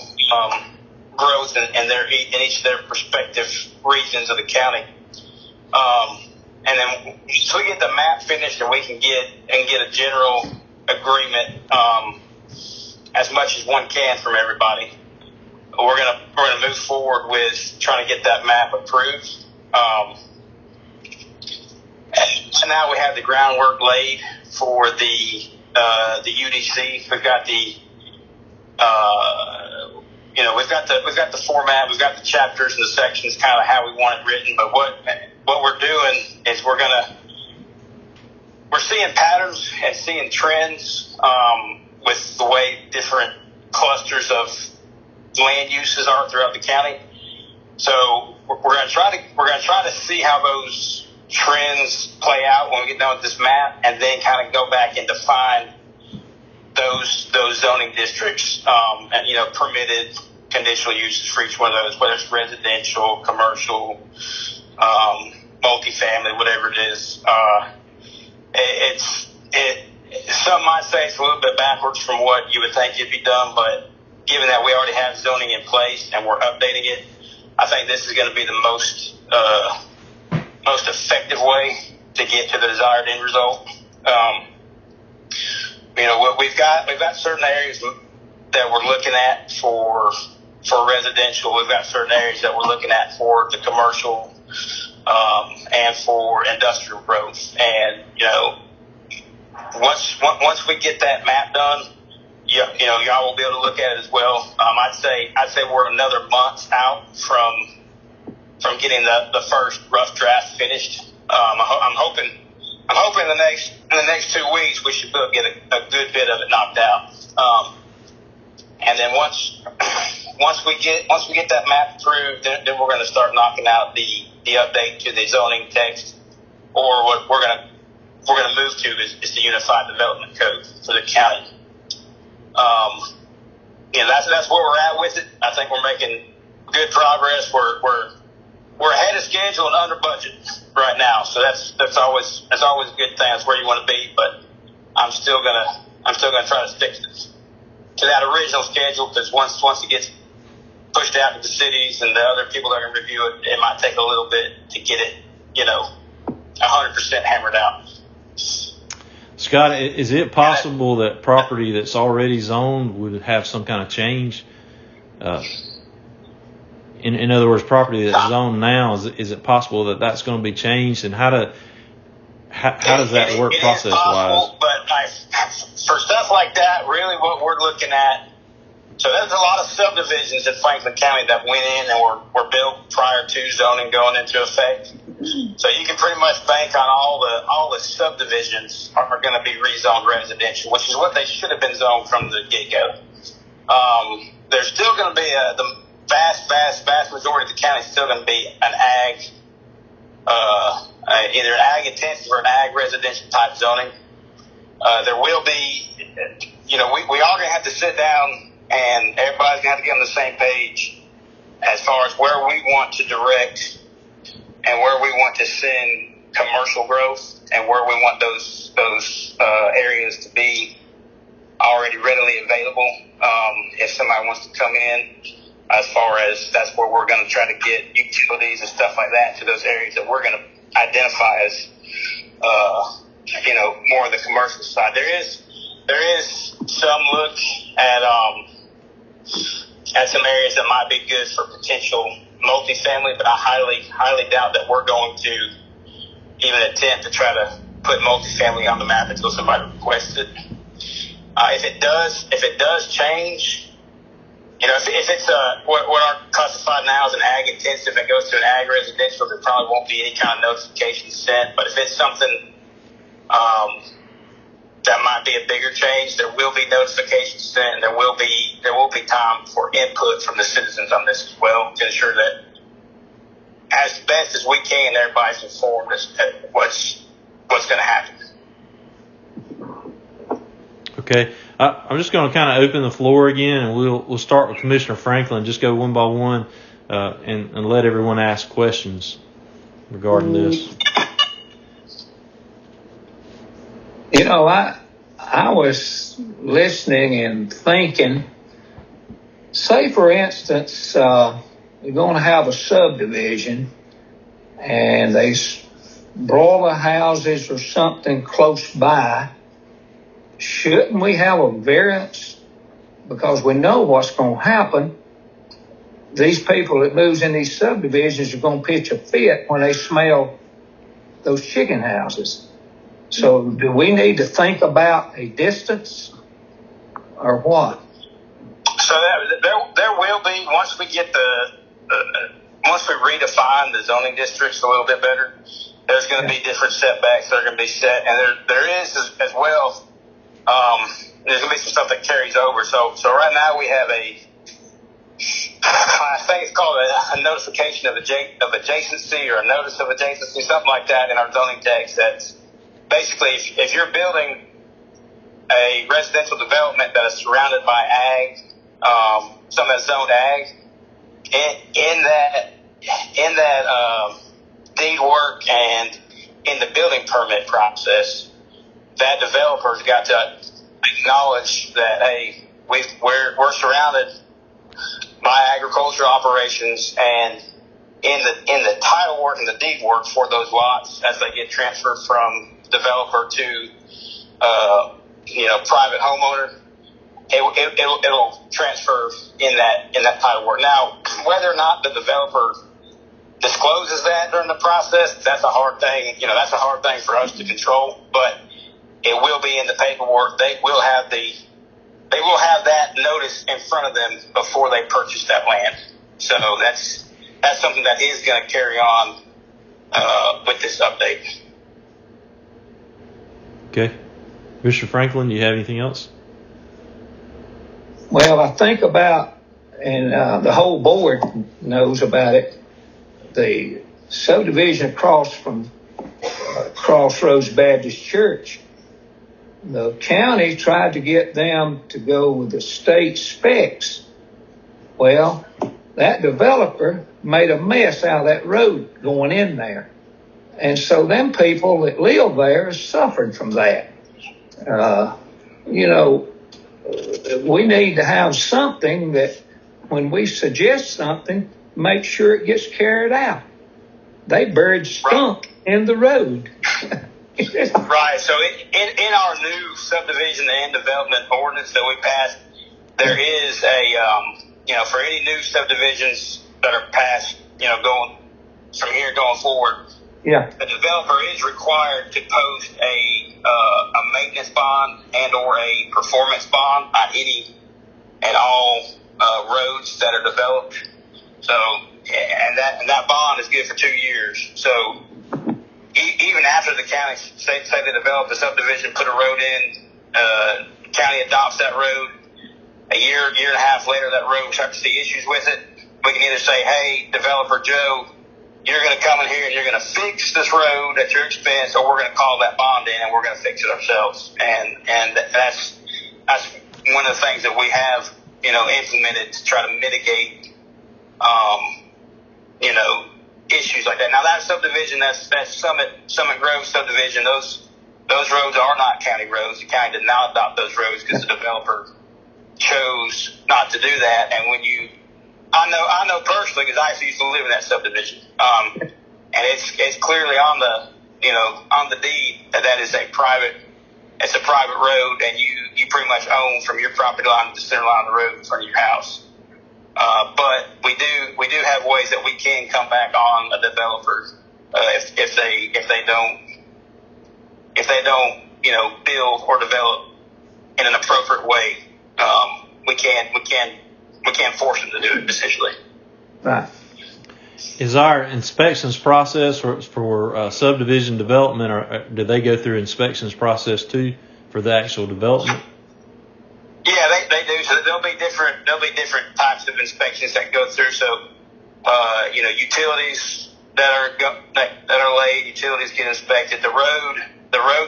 growth in each of their respective regions of the county. And then once we get the map finished and we can get a general agreement, as much as one can from everybody, we're gonna move forward with trying to get that map approved. And now we have the groundwork laid for the UDC. We've got we've got the format, we've got the chapters and the sections, kind of how we want it written. But what we're doing is we're seeing patterns and seeing trends with the way different clusters of land uses are throughout the county. So we're going to try to see how those trends play out when we get done with this map, and then kind of go back and define those zoning districts, and permitted conditional uses for each one of those, whether it's residential, commercial, multifamily, whatever it is. Some might say it's a little bit backwards from what you would think it'd be done, but given that we already have zoning in place and we're updating it, I think this is going to be the most effective way to get to the desired end result. We've got certain areas that we're looking at for residential. We've got certain areas that we're looking at for the commercial, and for industrial growth. And, once we get that map done, y'all will be able to look at it as well. I'd say we're another month out from getting the first rough draft finished. I'm hoping in the next 2 weeks we should be able to get a good bit of it knocked out. And then once we get that map through, then we're going to start knocking out the update to the zoning text, or what we're going to move to is the Unified Development Code for the county. That's where we're at with it. I think we're making good progress. We're ahead of schedule and under budget right now, so that's always a good thing. That's where you want to be, but I'm still gonna try to stick to that original schedule, because once it gets pushed out to the cities and the other people that are gonna review it, it might take a little bit to get it 100% hammered out. Scott, is it possible that property that's already zoned would have some kind of change? In other words, property that's zoned now, is it possible that that's going to be changed? And how does that work process wise? But for stuff like that, really what we're looking at, so there's a lot of subdivisions in Franklin County that went in and were built prior to zoning going into effect. So you can pretty much bank on all the subdivisions are going to be rezoned residential, which is what they should have been zoned from the get-go. There's still going to be the vast majority of the county is still going to be an ag, either an ag intensive or an ag residential type zoning. There will be, we are going to have to sit down and everybody's going to have to get on the same page as far as where we want to direct and where we want to send commercial growth and where we want those areas to be already readily available. If somebody wants to come in, as far as that's where we're going to try to get utilities and stuff like that to those areas that we're going to identify as, more of the commercial side. There is some look at some areas that might be good for potential multifamily, but I highly doubt that we're going to even attempt to try to put multifamily on the map until somebody requests it. If it does change, if it's what are classified now as an ag intensive and goes to an ag residential, there probably won't be any kind of notification sent. But if it's something that might be a bigger change, there will be notifications sent, and there will be time for input from the citizens on this as well to ensure that, as best as we can, everybody's informed as to what's going to happen. Okay, I'm just going to kind of open the floor again, and we'll start with Commissioner Franklin. Just go one by one, and let everyone ask questions regarding this. I was listening and thinking, say for instance, you're going to have a subdivision and they broiler houses or something close by. Shouldn't we have a variance? Because we know what's going to happen. These people that moves in these subdivisions are going to pitch a fit when they smell those chicken houses. So do we need to think about a distance or what? So there will be, once we get once we redefine the zoning districts a little bit better, there's going to be different setbacks that are going to be set, and there is as well. There's going to be some stuff that carries over. So right now we have I think it's called a notification of adjacency or a notice of adjacency, something like that in our zoning text. That's basically if you're building a residential development that is surrounded by ag, some that's zoned ag, in that deed work and in the building permit process, that developer's got to acknowledge that, hey, we're surrounded by agricultural operations, and in the title work and the deed work for those lots as they get transferred from developer to private homeowner, it'll transfer in that title work. Now, whether or not the developer discloses that during the process, that's a hard thing. That's a hard thing for us to control, but it will be in the paperwork. They will have that notice in front of them before they purchase that land. So that's something that is going to carry on with this update. Okay. Mr. Franklin, do you have anything else? Well, I think about, and the whole board knows about it, the subdivision across from Crossroads Baptist Church. The county tried to get them to go with the state specs. Well, that developer made a mess out of that road going in there. And so them people that live there are suffering from that. We need to have something that when we suggest something, make sure it gets carried out. They buried skunk in the road. Right. So in our new subdivision and development ordinance that we passed, there is for any new subdivisions that are passed, going from here going forward, yeah, the developer is required to post a maintenance bond and or a performance bond on any and all roads that are developed. So and that bond is good for 2 years. So even after the county say they develop the subdivision, put a road in, county adopts that road, a year and a half later, that road starts to see issues with it. We can either say, hey, developer Joe, you're going to come in here and you're going to fix this road at your expense, or we're going to call that bond in and we're going to fix it ourselves. And that's one of the things that we have, implemented to try to mitigate, issues like that. Now that subdivision, that's Summit Grove subdivision, those those roads are not county roads. The county did not adopt those roads because the developer chose not to do that. And I know personally because I actually used to live in that subdivision. And it's clearly on the deed that is a private road, and you pretty much own from your property line to the center line of the road in front of your house. But we do have ways that we can come back on a developer if they don't build or develop in an appropriate way. We can't force them to do it essentially. Right. Is our inspections process for subdivision development, or do they go through inspections process too for the actual development? Yeah, they do. So there'll be different types of inspections that go through. So, utilities that are laid, utilities get inspected. The road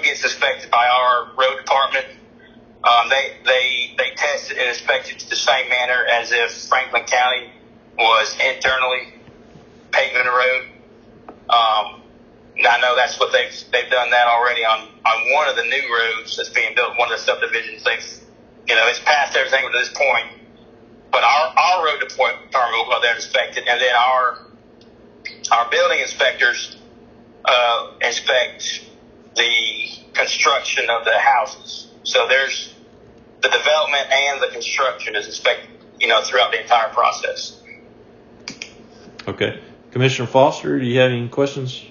gets inspected by our road department. They test it and inspect it the same manner as if Franklin County was internally paving a road. I know that's what they've done that already on one of the new roads that's being built, one of the subdivisions. It's passed everything to this point, but our road department will go there and inspect it, and then our building inspectors inspect the construction of the houses. So there's the development and the construction is inspected, throughout the entire process. Okay. Commissioner Foster, do you have any questions?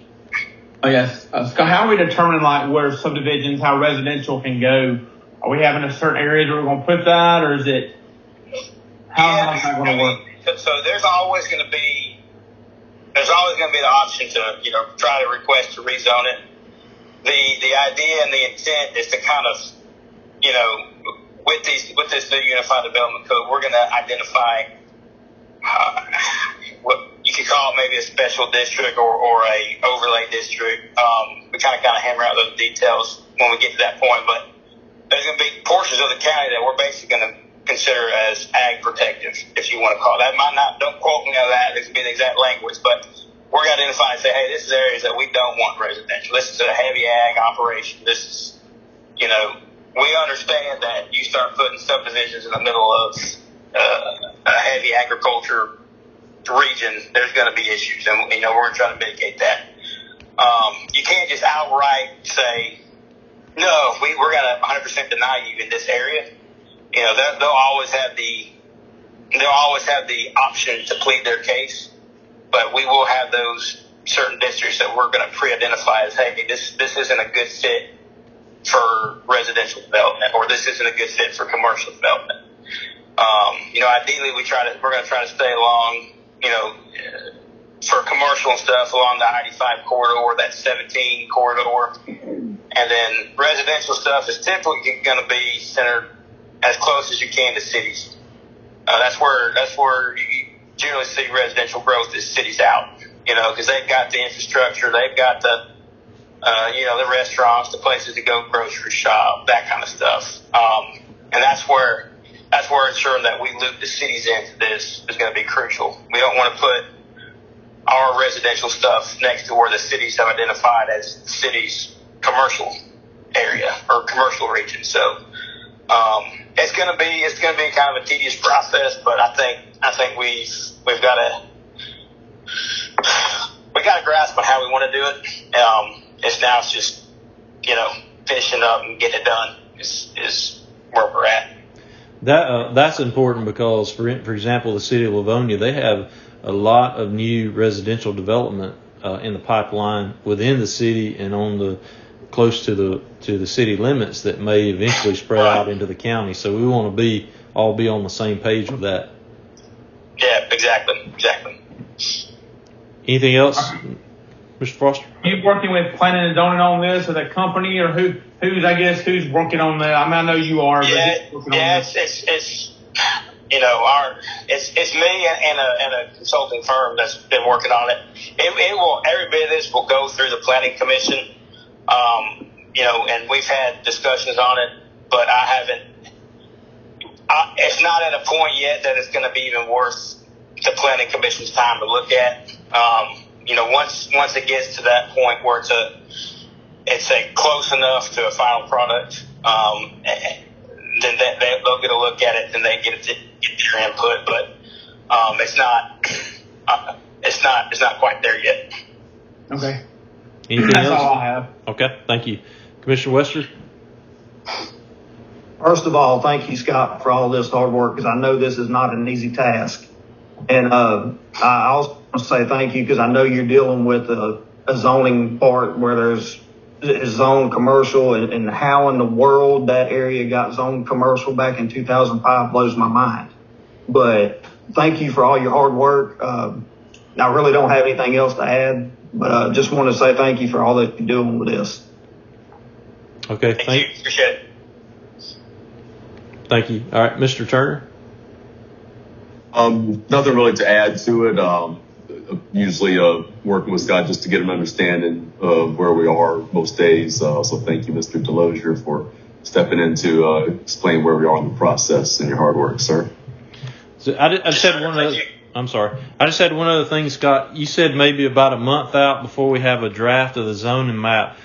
Oh, yes. Scott, how are we determining where subdivisions, how residential can go? Are we having a certain areas where we're going to put that, or is it how's that going to work? So there's always going to be the option to try to request to rezone it. The idea and the intent is to kind of with this new Unified Development Code, we're going to identify what you could call maybe a special district or a overlay district. We kind of hammer out those details when we get to that point, but there's going to be portions of the county that we're basically going to consider as ag protective, if you want to call it. That might not, don't quote me on that, this would be the exact language, but we're going to identify and say, hey, this is areas that we don't want residential. This is a heavy ag operation. This is, we understand that you start putting subdivisions in the middle of a heavy agriculture region, there's going to be issues, and we're going to try to mitigate that. You can't just outright say, no, we're going to 100% deny you in this area. They'll always have the option to plead their case, but we will have those certain districts that we're going to pre-identify as, hey, this isn't a good fit for residential development, or this isn't a good fit for commercial development. Ideally we're going to try to stay along, for commercial and stuff along the I-85 corridor, that 17 corridor. And then residential stuff is typically going to be centered as close as you can to cities. That's where you generally see residential growth is cities out, because they've got the infrastructure, they've got the restaurants, the places to go grocery shop, that kind of stuff. And that's where ensuring that we loop the cities into this is going to be crucial. We don't want to put our residential stuff next to where the cities have identified as the city's commercial area or commercial region. So it's going to be kind of a tedious process, but I think we've got to grasp on how we want to do it. It's just finishing up and getting it done is where we're at. That's important because, for example, the city of Livonia, they have a lot of new residential development in the pipeline within the city and close to the city limits that may eventually spread out into the county. So we want to all be on the same page with that. Yeah, exactly. Anything else, Mr. Foster? Are you working with planning and zoning on this, or the company, or who's working on that? I know you are. It's me and a consulting firm that's been working on it. Every bit of this will go through the planning commission, and we've had discussions on it, but it's not at a point yet that it's going to be even worth the planning commission's time to look at. Once it gets to that point where it's it's close enough to a final product, then they'll get a look at it and they get their input. But it's not quite there yet. Okay. Anything That's else? all I have. Okay, thank you. Commissioner Wester? First of all, thank you, Scott, for all this hard work, because I know this is not an easy task. And I also want to say thank you because I know you're dealing with a zoning part where there's zone commercial, and how in the world that area got zoned commercial back in 2005 blows my mind. But thank you for all your hard work. I really don't have anything else to add, but just want to say thank you for all that you're doing with this. Okay, Thank you. Appreciate it. Thank you. All right, Mr. Turner? Nothing really to add to it. Usually working with Scott just to get an understanding of where we are most days. So thank you, Mr. Delosier, for stepping in to explain where we are in the process and your hard work, sir. So I just had one other. I'm sorry. I just had one other thing, Scott. You said maybe about a month out before we have a draft of the zoning map.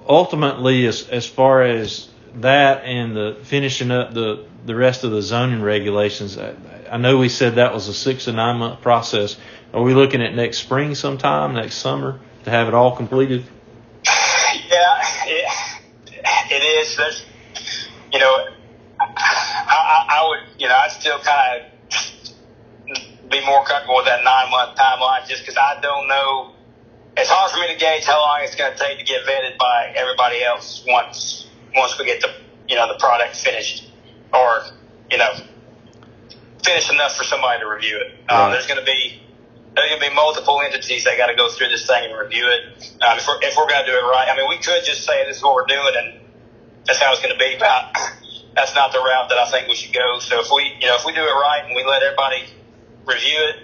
Ultimately, as far as that and the finishing up the rest of the zoning regulations, I know we said that was a 6 to 9 month process. Are we looking at next spring sometime, next summer, to have it all completed? Yeah, it is. There's, I would, I'd still kind of be more comfortable with that 9 month timeline just because I don't know. It's hard for me to gauge how long it's going to take to get vetted by everybody else once we get the product finished or, finished enough for somebody to review it. Right. There's going to be multiple entities that got to go through this thing and review it. If we're going to do it right, I mean, we could just say this is what we're doing and that's how it's going to be, but that's not the route that I think we should go. So if we do it right and we let everybody review it,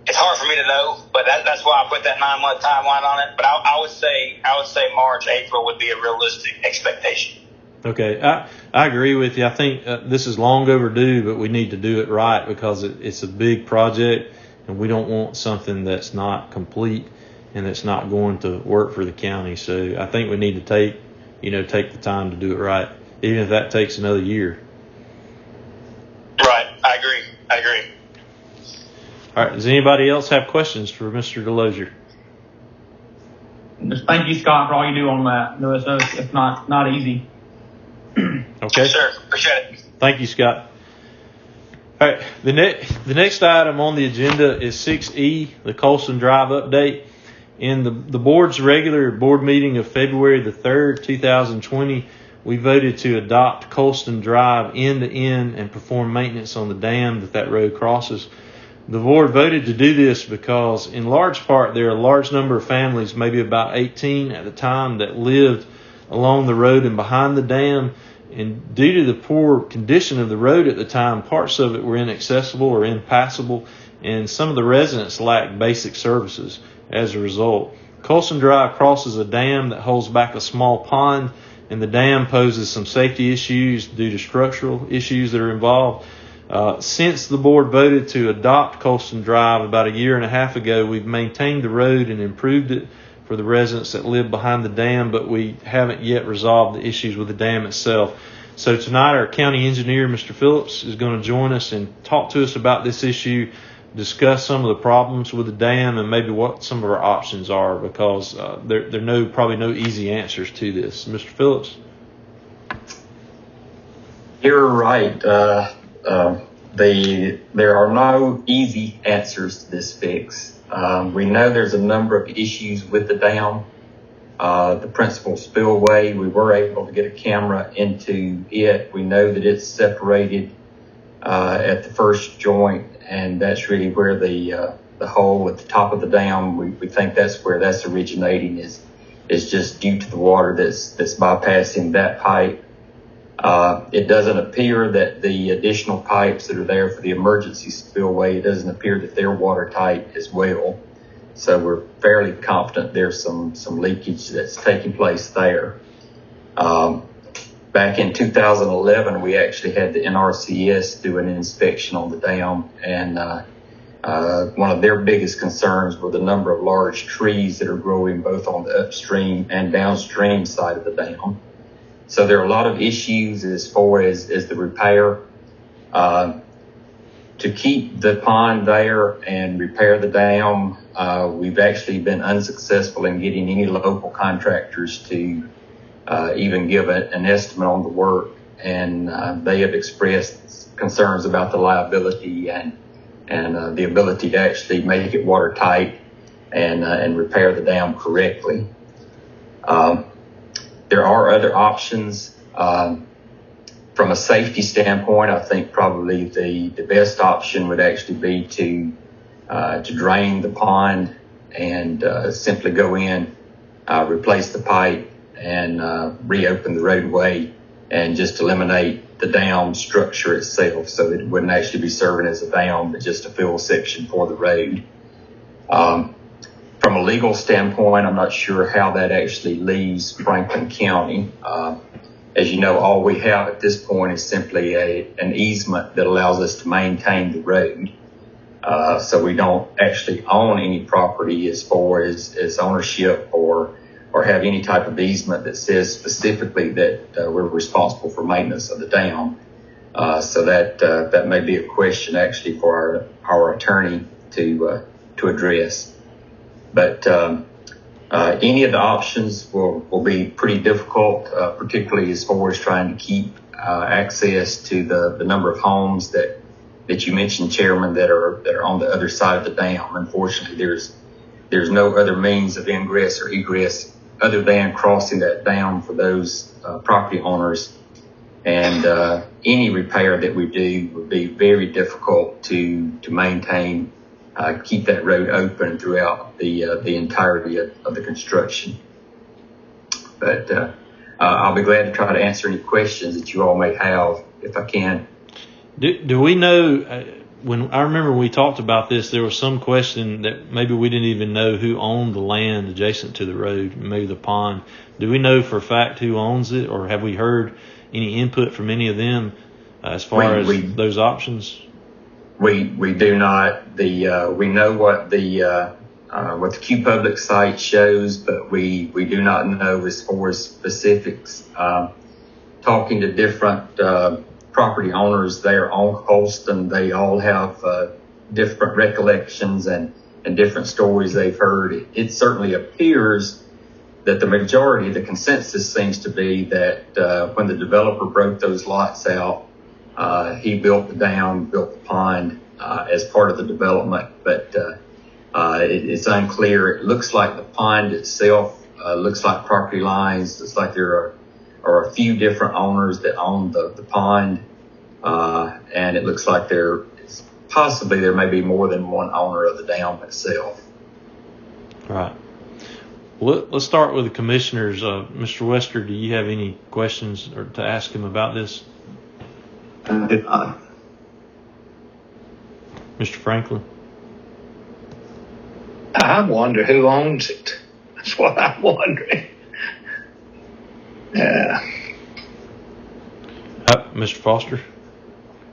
it's hard for me to know, but that's why I put that 9 month timeline on it. But I would say March, April would be a realistic expectation. Okay, I agree with you. I think this is long overdue, but we need to do it right because it's a big project, and we don't want something that's not complete and that's not going to work for the county. So I think we need to take the time to do it right, even if that takes another year. Right, I agree. All right, does anybody else have questions for Mr. Delosier? Just thank you, Scott, for all you do on that. No, it's not easy. Okay. Sure, appreciate it. Thank you, Scott. All right, the next item on the agenda is 6E, the Colston Drive update. In the board's regular board meeting of February the 3rd, 2020, we voted to adopt Colston Drive end to end and perform maintenance on the dam that road crosses. The board voted to do this because, in large part, there are a large number of families, maybe about 18 at the time, that lived along the road and behind the dam. And due to the poor condition of the road at the time, parts of it were inaccessible or impassable, and some of the residents lacked basic services as a result. Colston Drive crosses a dam that holds back a small pond, and the dam poses some safety issues due to structural issues that are involved. Since the board voted to adopt Colston Drive about a year and a half ago, we've maintained the road and improved it for the residents that live behind the dam, but we haven't yet resolved the issues with the dam itself. So tonight our county engineer, Mr. Phillips, is going to join us and talk to us about this issue, discuss some of the problems with the dam and maybe what some of our options are, because there are probably no easy answers to this. Mr. Phillips? You're right. There are no easy answers to this fix. We know there's a number of issues with the dam. The principal spillway, we were able to get a camera into it. We know that it's separated at the first joint, and that's really where the hole at the top of the dam, we think that's where that's originating, is just due to the water that's bypassing that pipe. It doesn't appear that the additional pipes that are there for the emergency spillway, it doesn't appear that they're watertight as well. So we're fairly confident there's some leakage that's taking place there. Back in 2011, we actually had the NRCS do an inspection on the dam, and one of their biggest concerns were the number of large trees that are growing both on the upstream and downstream side of the dam. So there are a lot of issues as far as the repair. To keep the pond there and repair the dam, we've actually been unsuccessful in getting any local contractors to even give an estimate on the work. And they have expressed concerns about the liability and the ability to actually make it watertight and repair the dam correctly. There are other options. From a safety standpoint, I think probably the best option would actually be to drain the pond and simply go in, replace the pipe, and reopen the roadway and just eliminate the dam structure itself, so that it wouldn't actually be serving as a dam, but just a fill section for the road. From a legal standpoint, I'm not sure how that actually leaves Franklin County. As you know, all we have at this point is simply an easement that allows us to maintain the road. So we don't actually own any property as far as ownership or have any type of easement that says specifically that we're responsible for maintenance of the dam. So that may be a question actually for our attorney to address. But any of the options will be pretty difficult, particularly as far as trying to keep access to the number of homes that you mentioned, Chairman, that are on the other side of the dam. Unfortunately, there's no other means of ingress or egress other than crossing that dam for those property owners. And any repair that we do would be very difficult to maintain. Keep that road open throughout the entirety of the construction. But I'll be glad to try to answer any questions that you all may have if I can. Do we know, I remember when we talked about this, there was some question that maybe we didn't even know who owned the land adjacent to the road, maybe the pond. Do we know for a fact who owns it, or have we heard any input from any of them as far as those options? We do not. We know what the Q Public site shows, but we do not know as far as specifics. Talking to different property owners there on Holston, they all have different recollections and different stories they've heard. It certainly appears that the majority, the consensus seems to be that when the developer broke those lots out, he built the dam, built the pond as part of the development, but it's unclear. It looks like the pond itself looks like property lines. It's like there are a few different owners that own the pond, and it looks like there may be more than one owner of the dam itself. Right. Well, let's start with the commissioners. Mr. Wester, do you have any questions or to ask him about this? Mr. Franklin? I wonder who owns it. That's what I'm wondering. Yeah. Mr. Foster?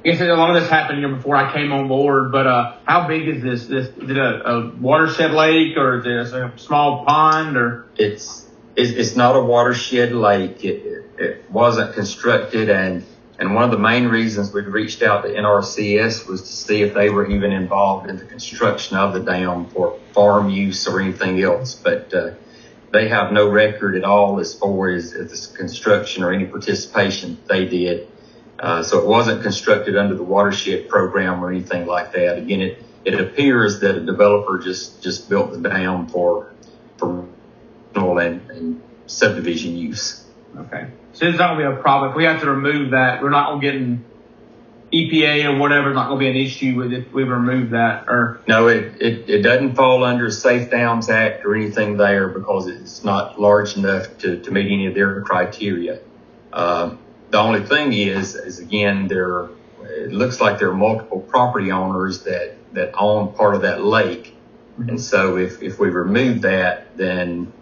Yes, a lot of this happened here before I came on board, but how big is this? Is it a watershed lake, or is it a small pond, or? It's not a watershed lake. It wasn't constructed, and one of the main reasons we reached out to NRCS was to see if they were even involved in the construction of the dam for farm use or anything else. But they have no record at all as far as this construction or any participation they did. So it wasn't constructed under the watershed program or anything like that. Again, it appears that a developer just built the dam for and subdivision use. Okay. So it's not going to be a problem. If we have to remove that, we're not going to get an EPA or whatever. It's not going to be an issue with it if we remove that. Or no, it doesn't fall under Safe Dams Act or anything there because it's not large enough to meet any of their criteria. The only thing is again, it looks like there are multiple property owners that own part of that lake. Mm-hmm. And so if we remove that, then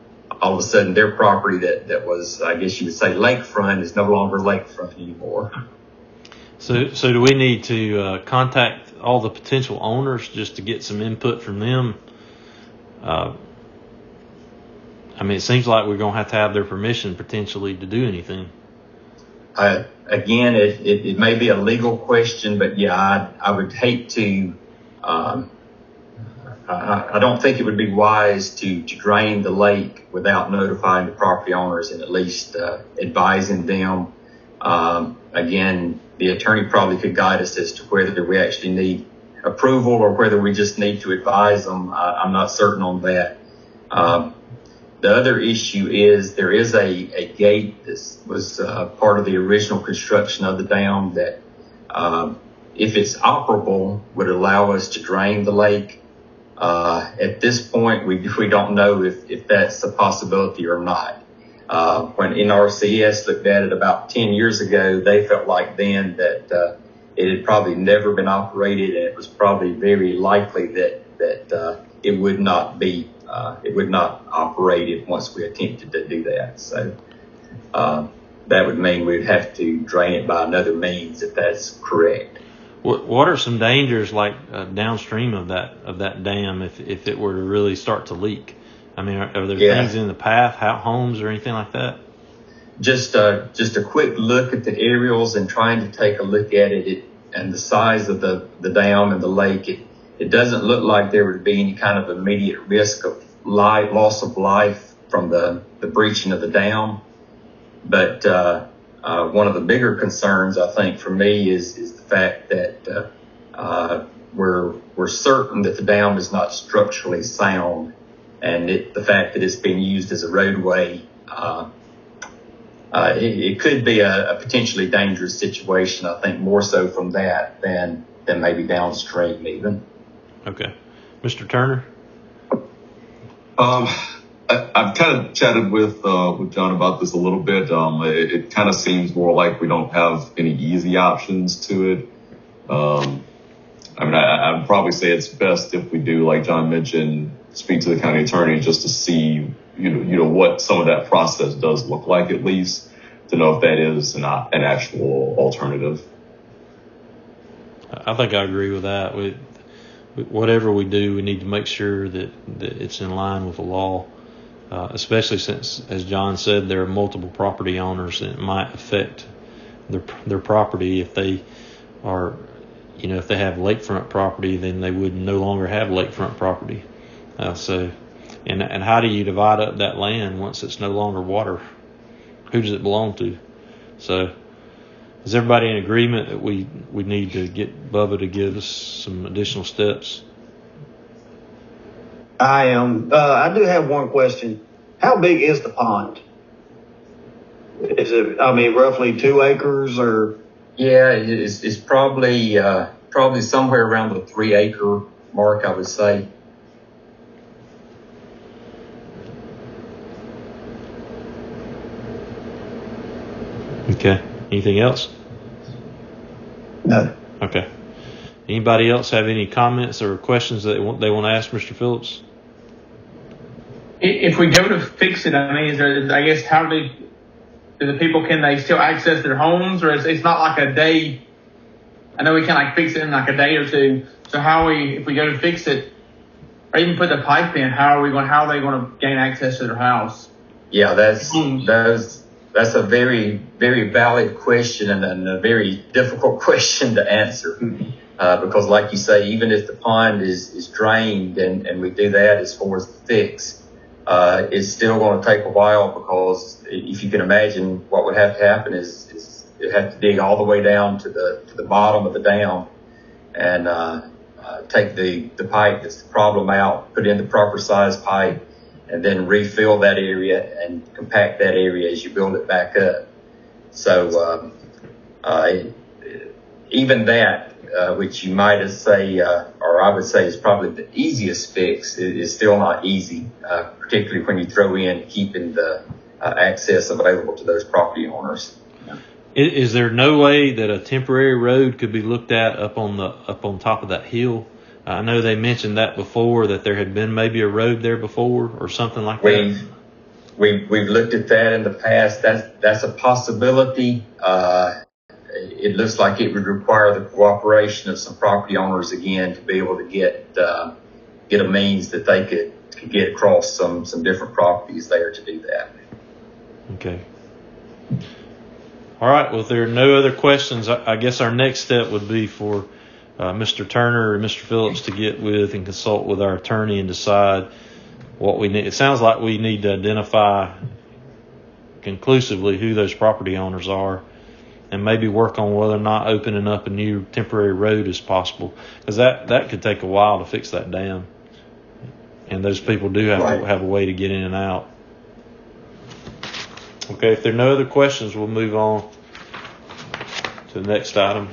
all of a sudden their property that was, I guess you would say, lakefront is no longer lakefront anymore. So do we need to contact all the potential owners just to get some input from them. I mean, it seems like we're going to have their permission potentially to do anything. Again, it may be a legal question, but yeah, I would hate to. I don't think it would be wise to drain the lake without notifying the property owners and at least advising them. Again, the attorney probably could guide us as to whether we actually need approval or whether we just need to advise them. I'm not certain on that. The other issue is there is a gate that was part of the original construction of the dam that, if it's operable, would allow us to drain the lake. At this point, we don't know if that's a possibility or not. When NRCS looked at it about 10 years ago, they felt like then that it had probably never been operated, and it was probably very likely that it would not be operated once we attempted to do that. So that would mean we'd have to drain it by another means if that's correct. What are some dangers like downstream of that dam if it were to really start to leak? I mean, are there things in the path, homes or anything like that? Just a quick look at the aerials and trying to take a look at it and the size of the dam and the lake. It doesn't look like there would be any kind of immediate risk of loss of life from the breaching of the dam. But one of the bigger concerns, I think, for me is the fact that we're certain that the dam is not structurally sound, and the fact that it's being used as a roadway, it could be a potentially dangerous situation. I think more so from that than maybe downstream even. Okay, Mr. Turner. I've kind of chatted with John about this a little bit. It kind of seems more like we don't have any easy options to it. I mean, I'd probably say it's best if we do, like John mentioned, speak to the county attorney just to see, you know, what some of that process does look like, at least to know if that is an actual alternative. I think I agree with that. Whatever we do, we need to make sure that it's in line with the law, especially since, as John said, there are multiple property owners and it might affect their property. If they are, you know, if they have lakefront property, then they would no longer have lakefront property. And how do you divide up that land once it's no longer water? Who does it belong to? So is everybody in agreement that we need to get Bubba to give us some additional steps? I am. I do have one question. How big is the pond? Is it, I mean, roughly 2 acres or? Yeah, it's probably somewhere around the 3 acre mark, I would say. Okay. Anything else? No. Okay. Anybody else have any comments or questions that they want to ask Mr. Phillips? If we go to fix it, I mean, I guess do the people, can they still access their homes, or it's not like a day? I know we can't fix it in like a day or two. So if we go to fix it, or even put the pipe in, how are they going to gain access to their house? Yeah, that's a very, very valid question and a very difficult question to answer. Because like you say, even if the pond is drained and we do that as far as the fix, it's still going to take a while, because if you can imagine what would have to happen is you have to dig all the way down to the bottom of the dam and take the pipe that's the problem out, put in the proper size pipe, and then refill that area and compact that area as you build it back up. So even that, which you might say, or I would say is probably the easiest fix, is still not easy, particularly when you throw in keeping the access available to those property owners. Is there no way that a temporary road could be looked at up on top of that hill? I know they mentioned that before, that there had been maybe a road there before or something like that. We've looked at that in the past. That's a possibility. it looks like it would require the cooperation of some property owners again to be able to get a means that they could get across some different properties there to do that. Okay. All right. Well, if there are no other questions, I guess our next step would be for Mr. Turner or Mr. Phillips to get with and consult with our attorney and decide what we need. It sounds like we need to identify conclusively who those property owners are and maybe work on whether or not opening up a new temporary road is possible, because that could take a while to fix that dam. And those people do have to have a way to get in and out. Okay, if there are no other questions, we'll move on to the next item.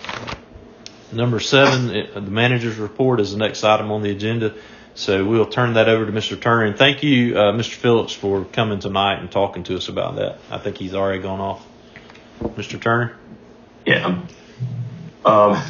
Number 7, the manager's report is the next item on the agenda. So we'll turn that over to Mr. Turner. And thank you, Mr. Phillips, for coming tonight and talking to us about that. I think he's already gone off. Mr. Turner? Yeah.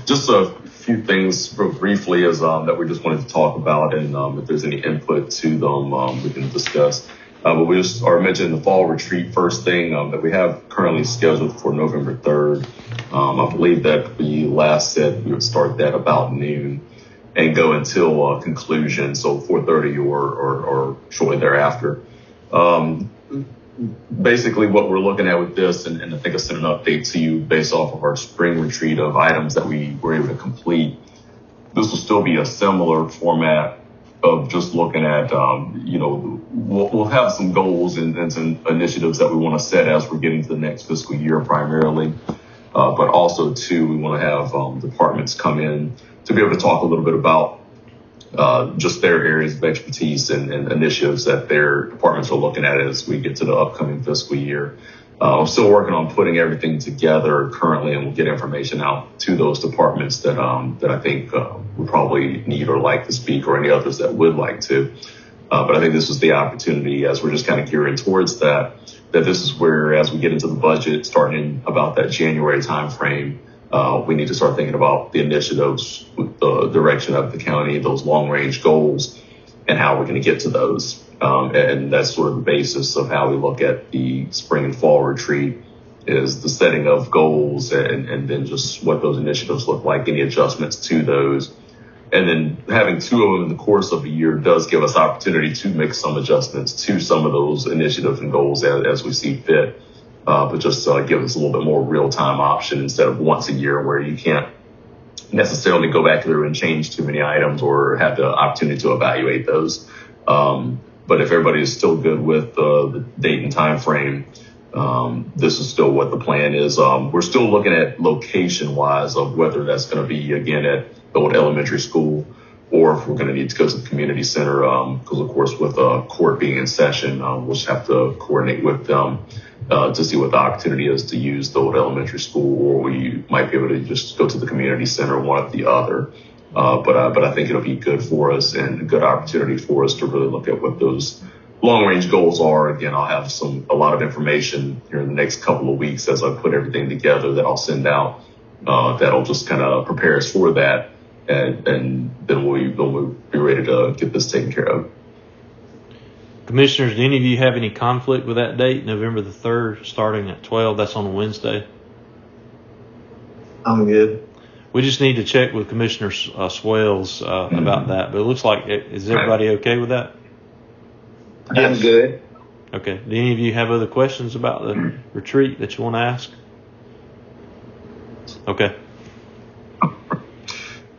Just a few things real briefly that we just wanted to talk about, and if there's any input to them, we can discuss. But we just are mentioning the fall retreat first thing that we have currently scheduled for November 3rd. I believe that we last said we would start that about noon and go until conclusion, so 4:30 or shortly thereafter. Basically, what we're looking at with this, and I think I sent an update to you based off of our spring retreat of items that we were able to complete. This will still be a similar format of just looking at, we'll have some goals and some initiatives that we want to set as we're getting to the next fiscal year primarily. But also, too, we want to have departments come in to be able to talk a little bit about just their areas of expertise and initiatives that their departments are looking at as we get to the upcoming fiscal year. I'm still working on putting everything together currently, and we'll get information out to those departments that I think would probably need or like to speak, or any others that would like to. But I think this is the opportunity, as we're just kind of gearing towards that this is where, as we get into the budget, starting in about that January timeframe, we need to start thinking about the initiatives, the direction of the county, those long-range goals, and how we're going to get to those. And that's sort of the basis of how we look at the spring and fall retreat, is the setting of goals and then just what those initiatives look like, any adjustments to those. And then having 2 of them in the course of a year does give us opportunity to make some adjustments to some of those initiatives and goals as we see fit. But just give us a little bit more real-time option instead of once a year where you can't necessarily go back through and change too many items or have the opportunity to evaluate those. But if everybody is still good with the date and time frame, this is still what the plan is. We're still looking at location-wise of whether that's going to be, again, at the old elementary school, or if we're going to need to go to the community center, because, of course, with court being in session, we'll just have to coordinate with them to see what the opportunity is to use the old elementary school, or we might be able to just go to the community center, one or the other. But I think it'll be good for us and a good opportunity for us to really look at what those long-range goals are. Again, I'll have a lot of information here in the next couple of weeks as I put everything together that I'll send out. That'll just kind of prepare us for that, and then we'll be ready to get this taken care of. Commissioners, do any of you have any conflict with that date, November the 3rd, starting at 12? That's on a Wednesday. I'm good. We just need to check with Commissioner Swales about that. But it looks like, is everybody okay with that? I'm good. Okay. Do any of you have other questions about the retreat that you want to ask? Okay.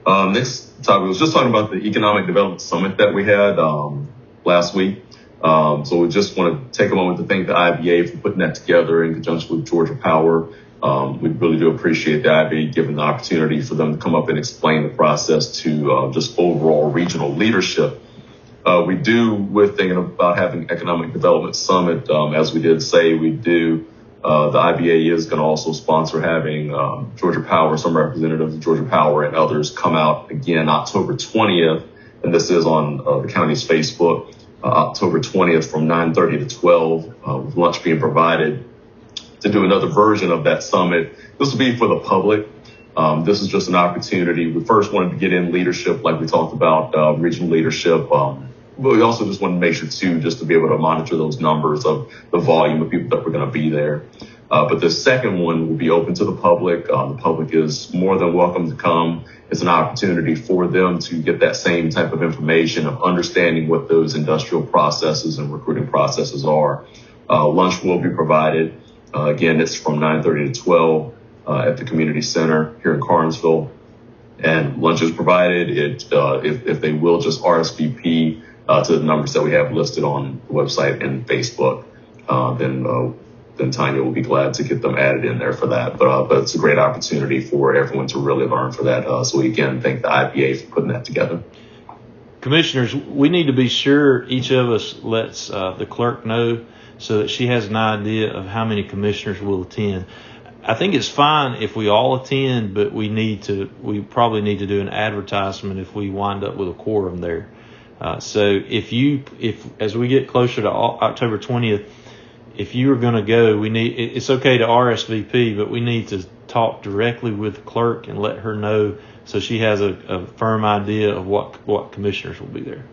Next topic, I was just talking about the Economic Development Summit that we had last week. So we just want to take a moment to thank the IBA for putting that together in conjunction with Georgia Power. We really do appreciate the IBA giving the opportunity for them to come up and explain the process to just overall regional leadership. We do, with thinking about having Economic Development Summit, as we did say we do, the IBA is going to also sponsor having Georgia Power, some representatives of Georgia Power and others come out again October 20th. And this is on the county's Facebook, October 20th from 9:30 to 12, with lunch being provided, to do another version of that summit. This will be for the public. This is just an opportunity. We first wanted to get in leadership, like we talked about, regional leadership. But we also just wanted to make sure, too, just to be able to monitor those numbers of the volume of people that were going to be there. But the second one will be open to the public. The public is more than welcome to come. It's an opportunity for them to get that same type of information of understanding what those industrial processes and recruiting processes are. Lunch will be provided. Again, it's from 9:30 to 12 at the community center here in Carnesville. And lunch is provided. If they will just RSVP to the numbers that we have listed on the website and Facebook, then Tanya will be glad to get them added in there for that. But it's a great opportunity for everyone to really learn for that. So we again thank the IBA for putting that together. Commissioners, we need to be sure each of us lets the clerk know so that she has an idea of how many commissioners will attend. I think it's fine if we all attend, but we probably need to do an advertisement if we wind up with a quorum there. So if as we get closer to October 20th, if you are going to go, it's okay to RSVP, but we need to talk directly with the clerk and let her know so she has a firm idea of what commissioners will be there.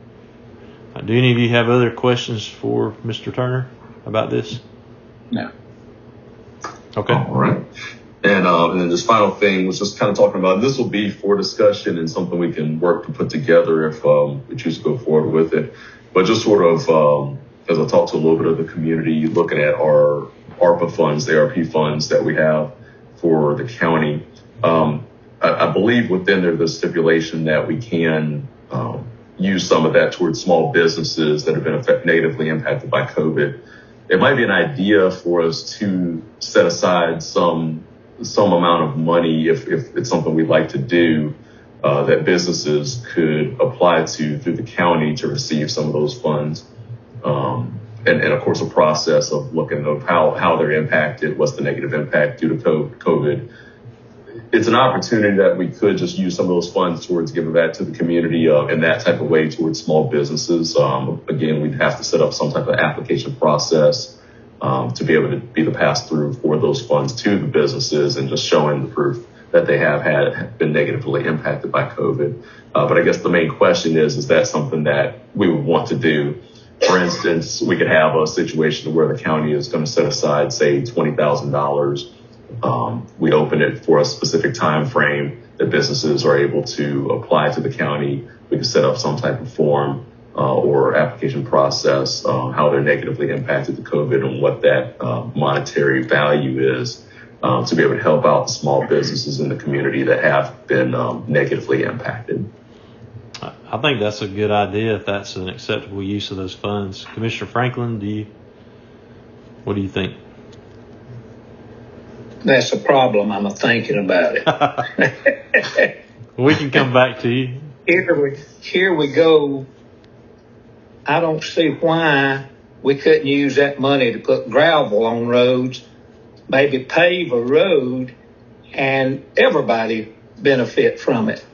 Do any of you have other questions for Mr. Turner about this? No. Okay. All right. And then this final thing was just kind of talking about, and this will be for discussion and something we can work to put together if we choose to go forward with it. But just sort of, as I talked to a little bit of the community, looking at our ARPA funds, the ARP funds that we have for the county, I believe within there, the stipulation that we can use some of that towards small businesses that have been negatively impacted by COVID. It might be an idea for us to set aside some amount of money if it's something we'd like to do that businesses could apply to through the county to receive some of those funds. And of course, a process of looking at how they're impacted, what's the negative impact due to COVID. It's an opportunity that we could just use some of those funds towards giving back to the community in that type of way towards small businesses. Again, we'd have to set up some type of application process to be able to be the pass-through for those funds to the businesses and just showing the proof that they have been negatively impacted by COVID. But I guess the main question is that something that we would want to do? For instance, we could have a situation where the county is going to set aside, say, $20,000. We open it for a specific time frame that businesses are able to apply to the county. We can set up some type of form or application process, how they're negatively impacted to COVID and what that monetary value is to be able to help out the small businesses in the community that have been negatively impacted. I think that's a good idea if that's an acceptable use of those funds. Commissioner Franklin, what do you think? That's a problem. I'm thinking about it. We can come back to you. Here we go. I don't see why we couldn't use that money to put gravel on roads, maybe pave a road, and everybody benefit from it,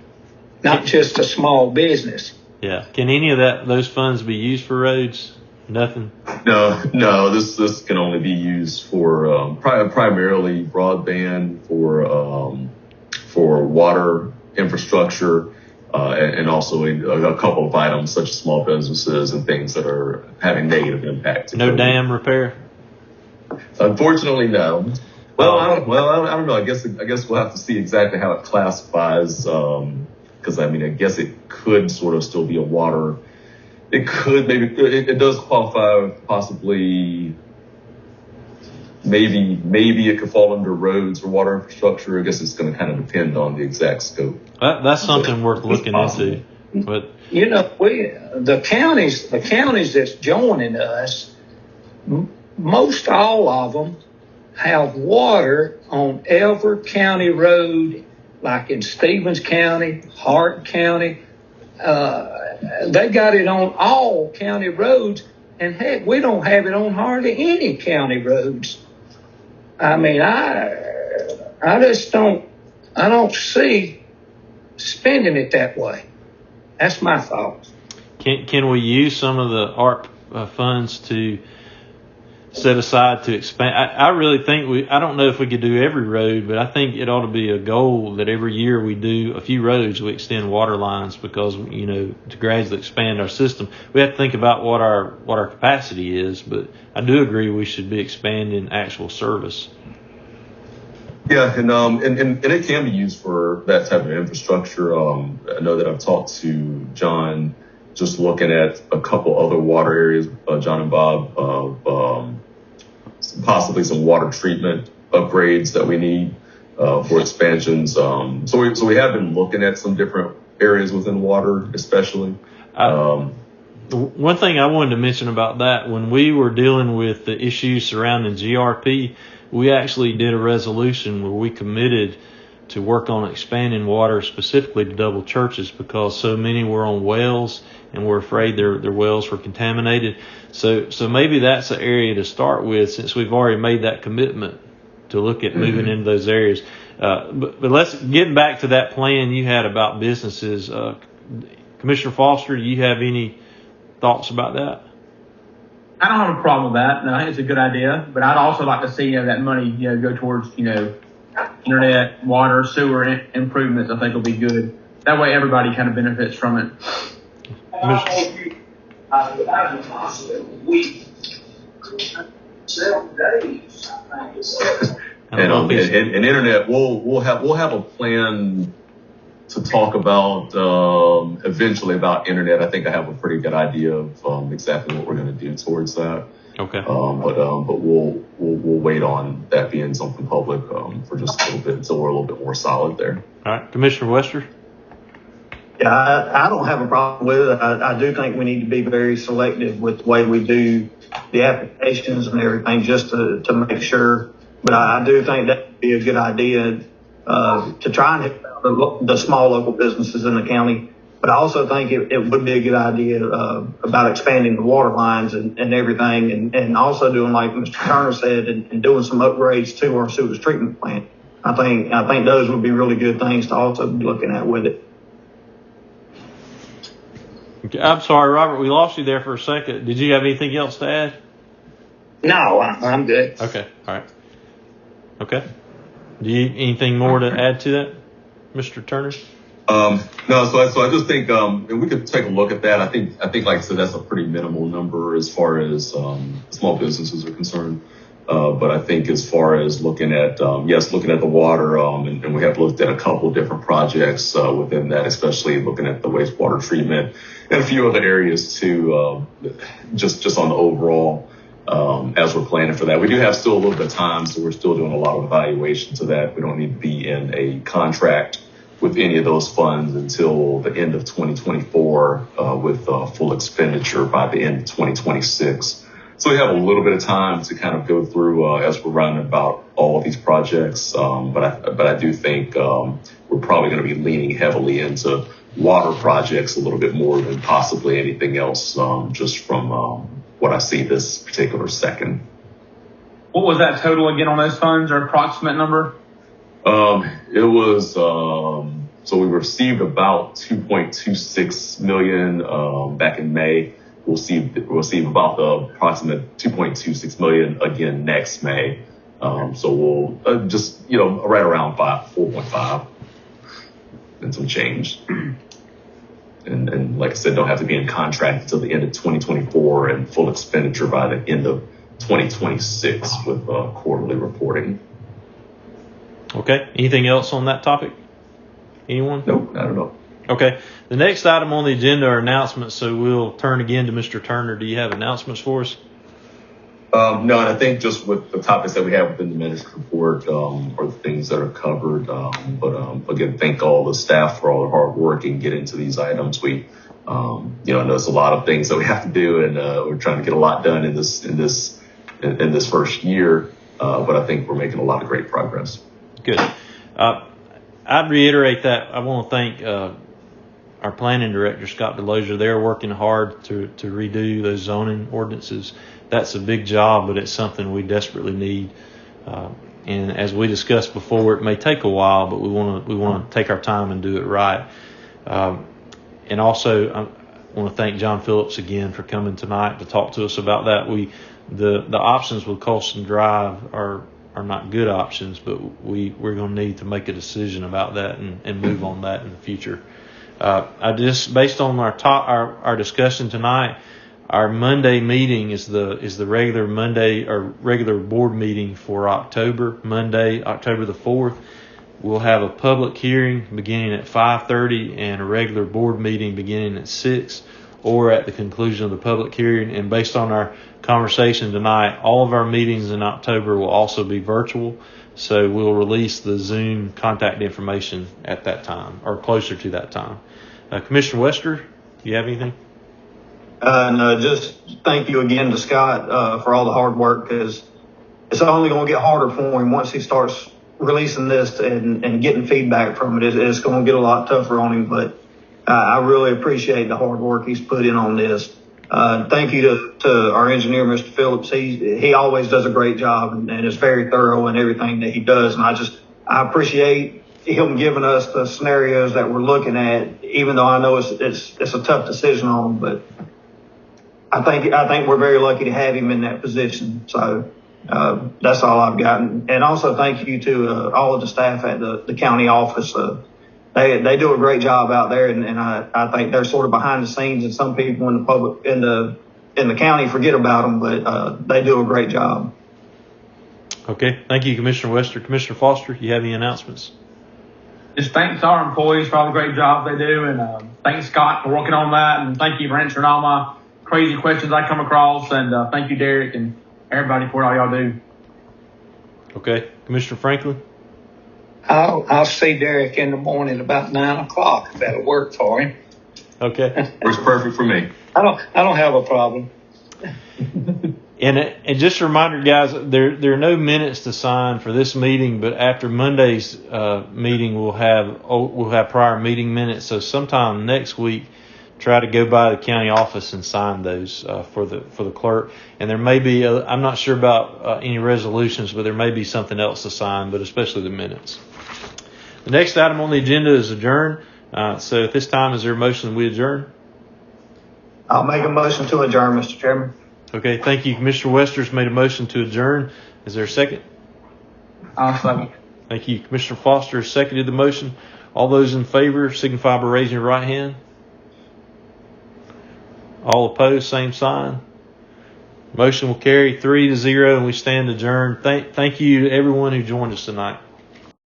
not just a small business. Yeah. Can any of those funds be used for roads? Nothing? No. This can only be used for primarily broadband, for water infrastructure, and also a couple of items such as small businesses and things that are having negative impact. No dam repair? Unfortunately, no. Well, I don't know. I guess we'll have to see exactly how it classifies. Because I guess it could sort of still be a water. It could it does qualify possibly. Maybe it could fall under roads or water infrastructure. I guess it's going to kind of depend on the exact scope. That's something worth looking into. But the counties that's joining us, most all of them have water on every county road, like in Stevens County, Hart County. They got it on all county roads, and heck, we don't have it on hardly any county roads. I don't see spending it that way. That's my thoughts. Can we use some of the ARP funds to set aside to expand? I really think I don't know if we could do every road, but I think it ought to be a goal that every year we do a few roads, we extend water lines because, to gradually expand our system. We have to think about what our capacity is, but I do agree we should be expanding actual service. Yeah, and it can be used for that type of infrastructure. I know that I've talked to John, just looking at a couple other water areas, John and Bob, of possibly some water treatment upgrades that we need for expansions. So we have been looking at some different areas within water, especially. The one thing I wanted to mention about that, when we were dealing with the issues surrounding GRP, we actually did a resolution where we committed to work on expanding water specifically to double churches, because so many were on wells and we're afraid their wells were contaminated. So maybe that's an area to start with, since we've already made that commitment to look at moving into those areas. But let's get back to that plan you had about businesses. Commissioner Foster, do you have any thoughts about that? I don't have a problem with that. No, I think it's a good idea, but I'd also like to see that money go towards internet, water, sewer improvements. I think will be good. That way, everybody kind of benefits from it. And internet, we'll have a plan to talk about eventually about internet. I think I have a pretty good idea of exactly what we're going to do towards that. Okay. But we'll wait on that being something public for just a little bit until we're a little bit more solid there. All right, Commissioner Wester. Yeah, I don't have a problem with it. I do think we need to be very selective with the way we do the applications and everything, just to make sure. But I do think that would be a good idea to try and hit the small local businesses in the county. But I also think it would be a good idea about expanding the water lines and everything, and also doing like Mr. Turner said, and doing some upgrades to our sewage treatment plant. I think those would be really good things to also be looking at with it. Okay, I'm sorry, Robert, we lost you there for a second. Did you have anything else to add? No, I'm good. Okay, all right. Okay. Do you anything more to add to that, Mr. Turner? No, so I just think, and we could take a look at that. I think, like I said, that's a pretty minimal number as far as small businesses are concerned. But I think as far as looking at the water, and we have looked at a couple of different projects within that, especially looking at the wastewater treatment and a few other areas too, just on the overall, as we're planning for that. We do have still a little bit of time, so we're still doing a lot of evaluations of that. We don't need to be in a contract with any of those funds until the end of 2024, with full expenditure by the end of 2026. So we have a little bit of time to kind of go through as we're running about all of these projects. But I do think we're probably going to be leaning heavily into water projects a little bit more than possibly anything else, just from what I see this particular second. What was that total again on those funds, or approximate number? It was, so we received about $2.26 million back in May. We'll receive about the approximate $2.26 million again next May. So we'll just, right around 4.5 and some change. And like I said, don't have to be in contract until the end of 2024 and full expenditure by the end of 2026 with quarterly reporting. Okay. Anything else on that topic? Anyone? Nope, not at all. Okay. The next item on the agenda are announcements, so we'll turn again to Mr. Turner. Do you have announcements for us? No, and I think just with the topics that we have within the minister's report are the things that are covered. But again, thank all the staff for all the hard work and get into these items. We, there's a lot of things that we have to do, and we're trying to get a lot done in this first year. But I think we're making a lot of great progress. Good. I'd reiterate that. I want to thank our planning director, Scott Delosier. They're working hard to redo those zoning ordinances. That's a big job, but it's something we desperately need. And as we discussed before, it may take a while, but we want to take our time and do it right. And also, I want to thank John Phillips again for coming tonight to talk to us about that. The options with Colson Drive are not good options, but we're going to need to make a decision about that and move on that in the future. Based on our discussion tonight, Our Monday meeting is the regular Monday or regular board meeting for October, Monday, October the 4th. We'll have a public hearing beginning at 5:30 and a regular board meeting beginning at 6, or at the conclusion of the public hearing. And based on our conversation tonight, all of our meetings in October will also be virtual. So we'll release the Zoom contact information at that time or closer to that time. Commissioner Wester, do you have anything? No, just thank you again to Scott for all the hard work, because it's only going to get harder for him once he starts releasing this and getting feedback from it. It's going to get a lot tougher on him, but I really appreciate the hard work he's put in on this. Thank you to our engineer, Mr. Phillips. He always does a great job and is very thorough in everything that he does. And I appreciate him giving us the scenarios that we're looking at, even though I know it's a tough decision on them, but I think we're very lucky to have him in that position. So, that's all I've gotten. And also thank you to all of the staff at the county office. They do a great job out there, and I think they're sort of behind the scenes, and some people in the public in the county forget about them, but they do a great job. Okay, thank you, Commissioner Wester. Commissioner Foster, you have any announcements? Just thanks our employees for all the great job they do, and thanks Scott for working on that, and thank you for answering all my crazy questions I come across, and thank you Derek and everybody for all y'all do. Okay, Commissioner Franklin. I'll see Derek in the morning about 9 o'clock if that'll work for him. Okay. Works perfect for me. I don't have a problem. And just a reminder, guys, there are no minutes to sign for this meeting, but after Monday's meeting, we'll have prior meeting minutes. So sometime next week, try to go by the county office and sign those for the clerk. And there may be I'm not sure about any resolutions, but there may be something else to sign, but especially the minutes. The next item on the agenda is adjourn. So at this time, is there a motion that we adjourn? I'll make a motion to adjourn, Mr. Chairman. Okay, thank you. Commissioner Wester's made a motion to adjourn. Is there a second? I'll second. Thank you. Commissioner Foster seconded the motion. All those in favor signify by raising your right hand. All opposed, same sign. Motion will carry 3-0, and we stand adjourned. Thank you to everyone who joined us tonight.